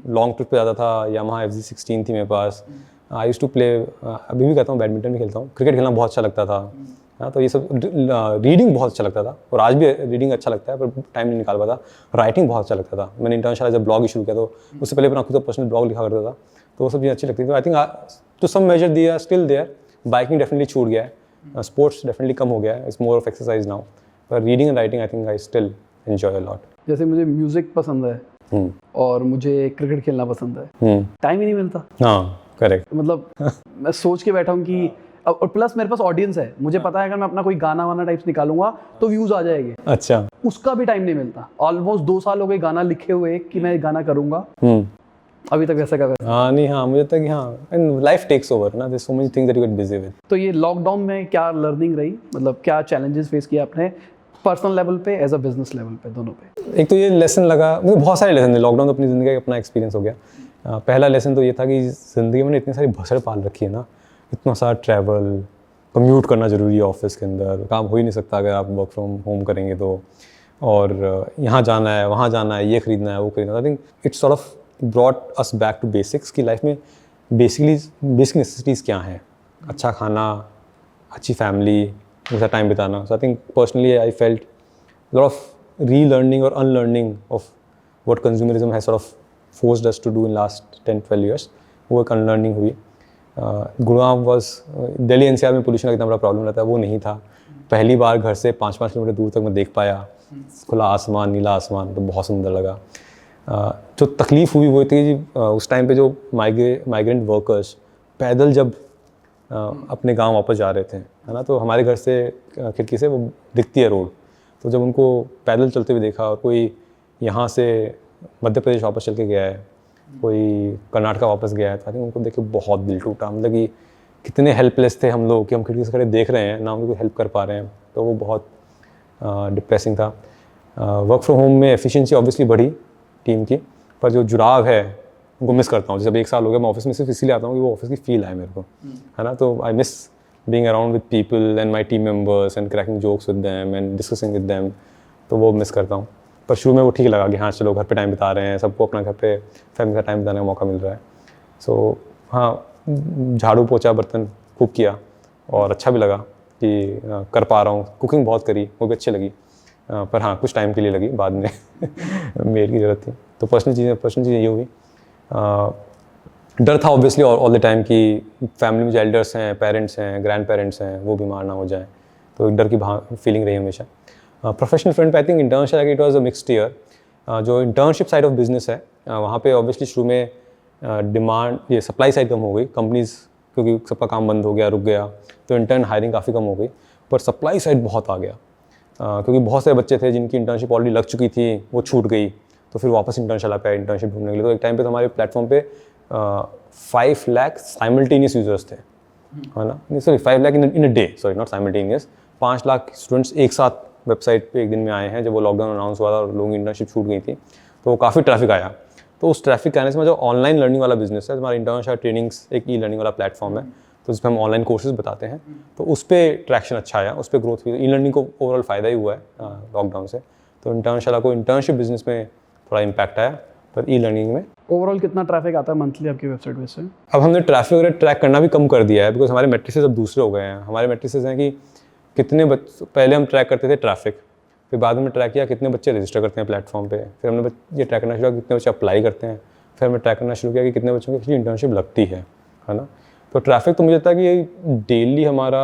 long trip पे जाता था, Yamaha FZ16 थी मेरे पास। I used to play, अभी भी करता हूँ, बैडमिंटन भी खेलता हूँ, क्रिकेट खेलना बहुत अच्छा लगता था। हाँ, तो ये सब, रीडिंग बहुत अच्छा लगता था और आज भी रीडिंग अच्छा लगता है पर टाइम नहीं निकाल पाता। राइटिंग बहुत अच्छा लगता था। मैंने इंटर्नशाला जब ब्लॉग शुरू किया तो उससे पहले अपना खुद का पर्सनल ब्लॉग लिखा करता था, तो वो सब चीज़ें अच्छी लगती थी। I think to some measure they are still there. Biking definitely छूट गया है, स्पोर्ट्स डेफिनेटली कम हो गया है, it's more of exercise now, पर reading and writing I think I still enjoy a lot. जैसे मुझे म्यूजिक पसंद है और मुझे क्रिकेट खेलना पसंद है, टाइम ही नहीं मिलता। हाँ करेक्ट। मतलब मैं सोच के बैठा हूँ कि और प्लस मेरे पास ऑडियंस है, मुझे पता है अगर मैं अपना कोई गाना वाना टाइप्स निकालूंगा तो व्यूज आ जाएंगे। अच्छा। उसका भी टाइम नहीं मिलता। ऑलमोस्ट 2 साल हो गए गाना लिखे हुए कि मैं गाना करूंगा, अभी तक वैसा का वैसा। हाँ नहीं, हाँ मुझे लगता है कि हाँ, एंड लाइफ टेक्स ओवर ना, there so many things that you get busy with. तो ये लॉकडाउन में क्या लर्निंग रही, मतलब क्या चैलेंजेस फेस किया आपने पर्सनल लेवल पे एज अ बिजनेस लेवल पे, दोनों पे? एक तो ये लेसन लगा, मुझे बहुत सारे लेसन थे। लॉकडाउन तो अपनी ज़िंदगी का अपना एक्सपीरियंस हो गया। पहला लेसन तो ये था कि ज़िंदगी में इतनी सारी भसड़ पाल रखी है ना, इतना सारा ट्रैवल, कम्यूट करना ज़रूरी है ऑफिस के अंदर, काम हो ही नहीं सकता अगर आप वर्क फ्रॉम होम करेंगे तो, और यहाँ जाना है, वहाँ जाना है, ये खरीदना है, वो खरीदना है। I think it's sort of brought us back to basics की लाइफ में बेसिक नेसेसिटीज़ क्या हैं, अच्छा खाना, अच्छी फैमिली, उनके साथ टाइम बिताना। So I think personally I felt lot of relearning और unlearning of what consumerism has sort of forced us to do in last 10-12 years. वो एक अनलर्निंग हुई। गुड़गांव वॉज, दिल्ली एनसीआर में पोल्यूशन का इतना बड़ा प्रॉब्लम रहता है, वो नहीं था। पहली बार घर से 5-5 किलोमीटर दूर तक मैं देख पाया खुला आसमान, नीला आसमान, तो बहुत सुंदर लगा। जो तकलीफ़ हुई वो थी उस टाइम पे जो माइग्रेंट वर्कर्स पैदल जब अपने गांव वापस जा रहे थे, है ना, तो हमारे घर से खिड़की से वो दिखती है रोड, तो जब उनको पैदल चलते हुए देखा, और कोई यहाँ से मध्य प्रदेश वापस चल के गया है, कोई कर्नाटका वापस गया है, तो उनको देख के बहुत दिल टूटा। मतलब कि कितने हेल्पलेस थे हम लोग कि हम खिड़की से खड़े देख रहे हैं ना, उनको हेल्प कर पा रहे हैं, तो वो बहुत डिप्रेसिंग था। वर्क फ्रॉम होम में एफिशिएंसी ऑब्वियसली बढ़ी टीम की, पर जो जुड़ाव है उनको मिस करता हूँ। जब 1 साल हो गया मैं ऑफिस में सिर्फ इसलिए आता हूँ कि वो ऑफिस की फील आए मेरे को, है ना, तो I miss being around with people and my team members and cracking jokes with them and discussing with them, तो वो मिस करता हूँ। पर शुरू में वो ठीक लगा कि हाँ चलो घर पे टाइम बिता रहे हैं, सबको अपना घर पे फैमिली का टाइम बिताने का मौका मिल रहा है। सो हाँ, झाड़ू पोछा बर्तन खूब किया और अच्छा भी लगा कि कर पा रहा हूँ। कुकिंग बहुत करी, वो भी अच्छी लगी, पर हाँ कुछ टाइम के लिए लगी, बाद में मेड की ज़रूरत थी। तो पर्सनल चीज़ें ये हुई। डर था ऑब्वियसली ऑल द टाइम कि फैमिली में जो एल्डर्स हैं, पेरेंट्स हैं, ग्रैंड पेरेंट्स हैं, वो बीमार ना हो जाए, तो एक डर की फीलिंग रही हमेशा। प्रोफेशनल फ्रंट पे I think internship it was a mixed year. जो इंटर्नशिप साइड ऑफ बिजनेस है वहाँ पे ऑब्वियसली शुरू में डिमांड, ये सप्लाई साइड कम हो गई, कंपनीज क्योंकि सबका काम बंद हो गया, रुक गया, तो इंटर्न हायरिंग काफ़ी कम हो गई, पर सप्लाई साइड बहुत आ गया। क्योंकि बहुत सारे बच्चे थे जिनकी इंटर्नशिप ऑलरेडी लग चुकी थी, वो छूट गई, तो फिर वापस इंटर्नशिप पे इंटर्नशिप ढूंढने के लिए। तो एक टाइम पे तो हमारे प्लेटफॉर्म पे 5 लाख साइमल्टेनियस यूजर्स थे, है ना, sorry 5 lakh in a day, sorry not simultaneous, 5 lakh students एक साथ वेबसाइट पे एक दिन में आए हैं जब वो लॉकडाउन अनाउंस हुआ था और लोगों की इंटर्नशिप छूट गई थी, तो काफ़ी ट्रैफिक आया। तो उस ट्रैफिक के आने से जो ऑनलाइन लर्निंग वाला बिजनेस है, हमारा इंटर्नशिप ट्रेनिंग्स एक ई लर्निंग वाला प्लेटफॉर्म है, तो जिसमें हम ऑनलाइन कोर्सेज बताते हैं, तो उस पर ट्रैक्शन अच्छा आया, उस पर ग्रोथ हुई। ई लर्निंग को ओवरऑल फ़ायदा ही हुआ है लॉकडाउन से, तो इंटर्नशिप बिजनेस में थोड़ा इम्पैक्ट आया, पर ई लर्निंग में ओवरऑल कितना ट्रैफिक आता है मंथली आपकी वेबसाइट पे से? अब हमने ट्रैफिक वगैरह ट्रैक करना भी कम कर दिया है, बिकॉज हमारे मैट्रिसेस अब दूसरे हो गए हैं। हमारे मैट्रिसेस हैं कि कितने पहले हम ट्रैक करते थे ट्रैफिक, फिर बाद में ट्रैक किया कितने बच्चे रजिस्टर करते हैं प्लेटफॉर्म पे, फिर हमने ये ट्रैक करना शुरू किया कितने बच्चे अप्लाई करते हैं, फिर हमने ट्रैक करना शुरू किया कि कितने बच्चों की एक्चुअली इंटर्नशिप लगती है ना। तो ट्रैफिक तो मुझे लगता है कि डेली हमारा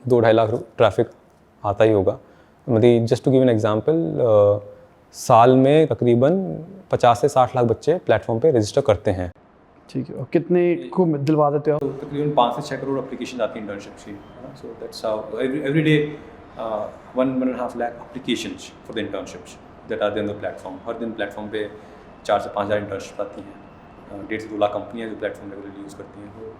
2-2.5 लाख ट्रैफिक आता ही होगा। मतलब just to give an example, साल में तकरीबन 50 से 60 लाख बच्चे प्लेटफॉर्म पे रजिस्टर करते हैं। ठीक है, और कितने को दिलवा देते हो? तो तकरीबन 5 से 6 करोड़ एप्लीकेशन आती है इंटर्नशिप की, so that's how every day 1.5 lakh applications for the internships that are there on the platform. हर दिन प्लेटफॉर्म पे 4 से 5 हज़ार इंटर्नशिप आती हैं। 1.5 से 2 लाख कंपनियाँ जो प्लेटफॉर्म रेगुलरली यूज़ करती हैं।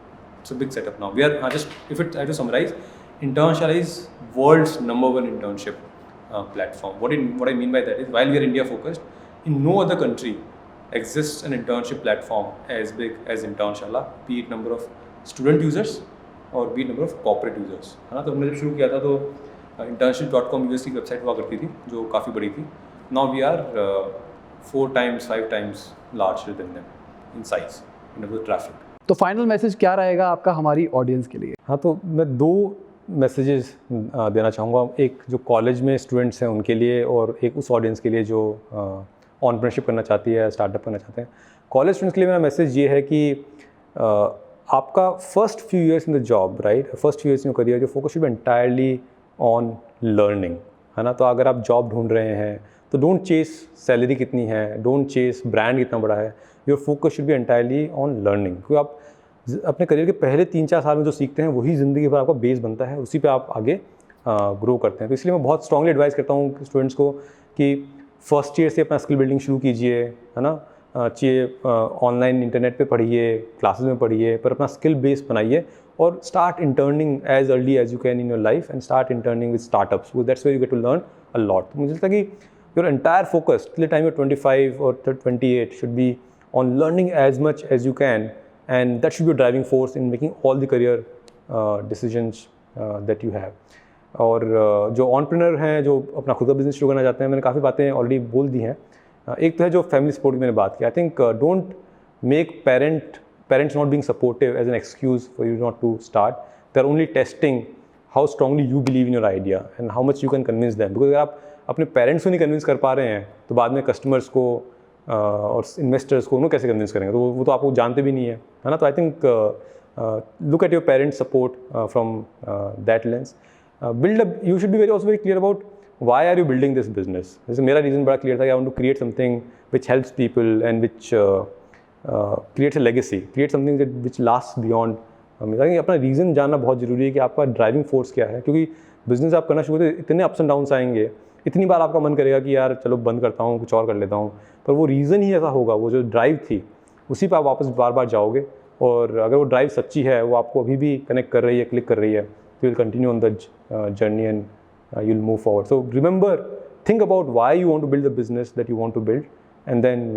It's a big setup now. We are just if it I to summarise, internship is world's number 1 internship platform. What I mean by that is, while we are India focused, in no other country exists an internship platform as big as Internshala, be it number of student users or be it number of corporate users, है ना। तो हमने जब शुरू किया था तो internship.com US की वेबसाइट हुआ करती थी जो काफ़ी बड़ी थी। Now we are 4 times 5 times larger than them in size in terms of traffic. तो फाइनल मैसेज क्या रहेगा आपका हमारी ऑडियंस के लिए? हाँ, तो मैं 2 मैसेजेस देना चाहूँगा, एक जो कॉलेज में स्टूडेंट्स हैं उनके लिए और एक उस ऑडियंस के लिए जो ऑनटरप्रेन्योरशिप करना चाहती है, स्टार्टअप करना चाहते हैं। कॉलेज स्टूडेंट्स के लिए मेरा मैसेज ये है कि आपका first few years in the job, right, first few years in your career, जो focus should be entirely on learning, है ना। तो अगर आप जॉब ढूंढ रहे हैं तो डोंट चेस सैलरी कितनी है, डोंट चेस ब्रांड कितना बड़ा है, your focus should be entirely on learning. क्योंकि आप अपने करियर के पहले 3-4 साल में जो सीखते हैं वही ज़िंदगी भर आपका बेस बनता है, उसी पे आप आगे ग्रो करते हैं। तो इसलिए मैं बहुत स्ट्रांगली एडवाइस करता हूँ स्टूडेंट्स को कि फर्स्ट ईयर से अपना स्किल बिल्डिंग शुरू कीजिए, है ना। चाहिए ऑनलाइन इंटरनेट पे पढ़िए, क्लासेस में पढ़िए, पर अपना स्किल बेस बनाइए और start interning as early as you can in your life and start interning with startups, that's where you get to learn a lot. मुझे लगता है कि your entire focus till the time you're 25 और 28 should be on learning as much as you can, and that should be a driving force in making all the career decisions that you have. और जो entrepreneur हैं, जो अपना खुद का business शुरू करना चाहते हैं, मैंने काफ़ी बातें ऑलरेडी बोल दी हैं। एक तो है जो फैमिली सपोर्ट की मैंने बात की। I think don't make parents not being supportive as an excuse for you not to start. They are only testing how strongly you believe in your idea and how much you can convince them. Because अगर आप अपने parents को नहीं convince कर पा रहे हैं तो बाद में कस्टमर्स को और इन्वेस्टर्स को उन्होंने कैसे कन्विंस करेंगे, तो वो तो आपको जानते भी नहीं है, है ना। तो I think look at your parents support from that lens. Build up, you should be also very clear about why are you building this business. जैसे मेरा रीज़न बड़ा क्लियर था कि I want to create something which helps people and which creates a legacy, create something which last beyond. मेरा कि अपना reason जानना बहुत ज़रूरी है कि आपका ड्राइविंग फोर्स क्या है, क्योंकि बिजनेस आप करना शुरू करते इतने अप्स एंड डाउन्स आएंगे, इतनी बार आपका मन करेगा कि यार चलो बंद करता हूँ, कुछ और कर लेता हूँ, पर वो रीज़न ही ऐसा होगा, वो जो ड्राइव थी उसी पे आप वापस बार बार जाओगे। और अगर वो ड्राइव सच्ची है, वो आपको अभी भी कनेक्ट कर रही है, क्लिक कर रही है, तो will continue on the journey and you will move forward. So remember, think about why you want to build the business that you want to build and then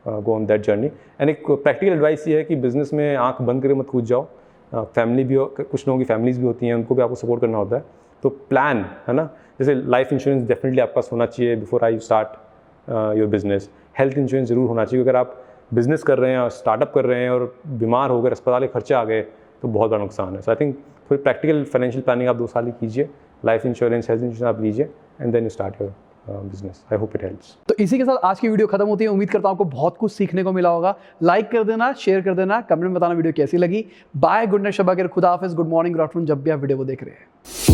go on that journey. And एक practical advice ये है कि business में आँख बंद करके मत कूद जाओ। फैमिली भी, कुछ लोगों की फैमिलीज भी होती हैं, उनको भी आपको सपोर्ट करना होता है। तो प्लान, है ना, जैसे लाइफ इंश्योरेंस डेफिनेटली आपका होना चाहिए before I start your business. Health insurance ज़रूर होना चाहिए। अगर आप बिजनेस कर रहे हैं और स्टार्टअप कर रहे हैं और बीमार हो गए, अस्पताल के खर्चे आ गए, तो बहुत बड़ा नुकसान है। सो आई थिंक फिर प्रैक्टिकल फाइनेंशियल प्लानिंग आप 2 साल की कीजिए, लाइफ इंश्योरेंस, हेल्थ इंश्योरेंस आप लीजिए and then you start your business. I hope it helps. तो इसी के साथ आज की वीडियो खत्म होती है। उम्मीद करता हूं आपको बहुत कुछ सीखने को मिला होगा। लाइक कर देना, शेयर कर देना, कमेंट में बताना वीडियो कैसी लगी। बाय, गुड नाइट, शबा खैर, खुदा हाफिज़, गुड मॉर्निंग, गुड आफ्टरनून, जब भी आप वीडियो को देख रहे हैं।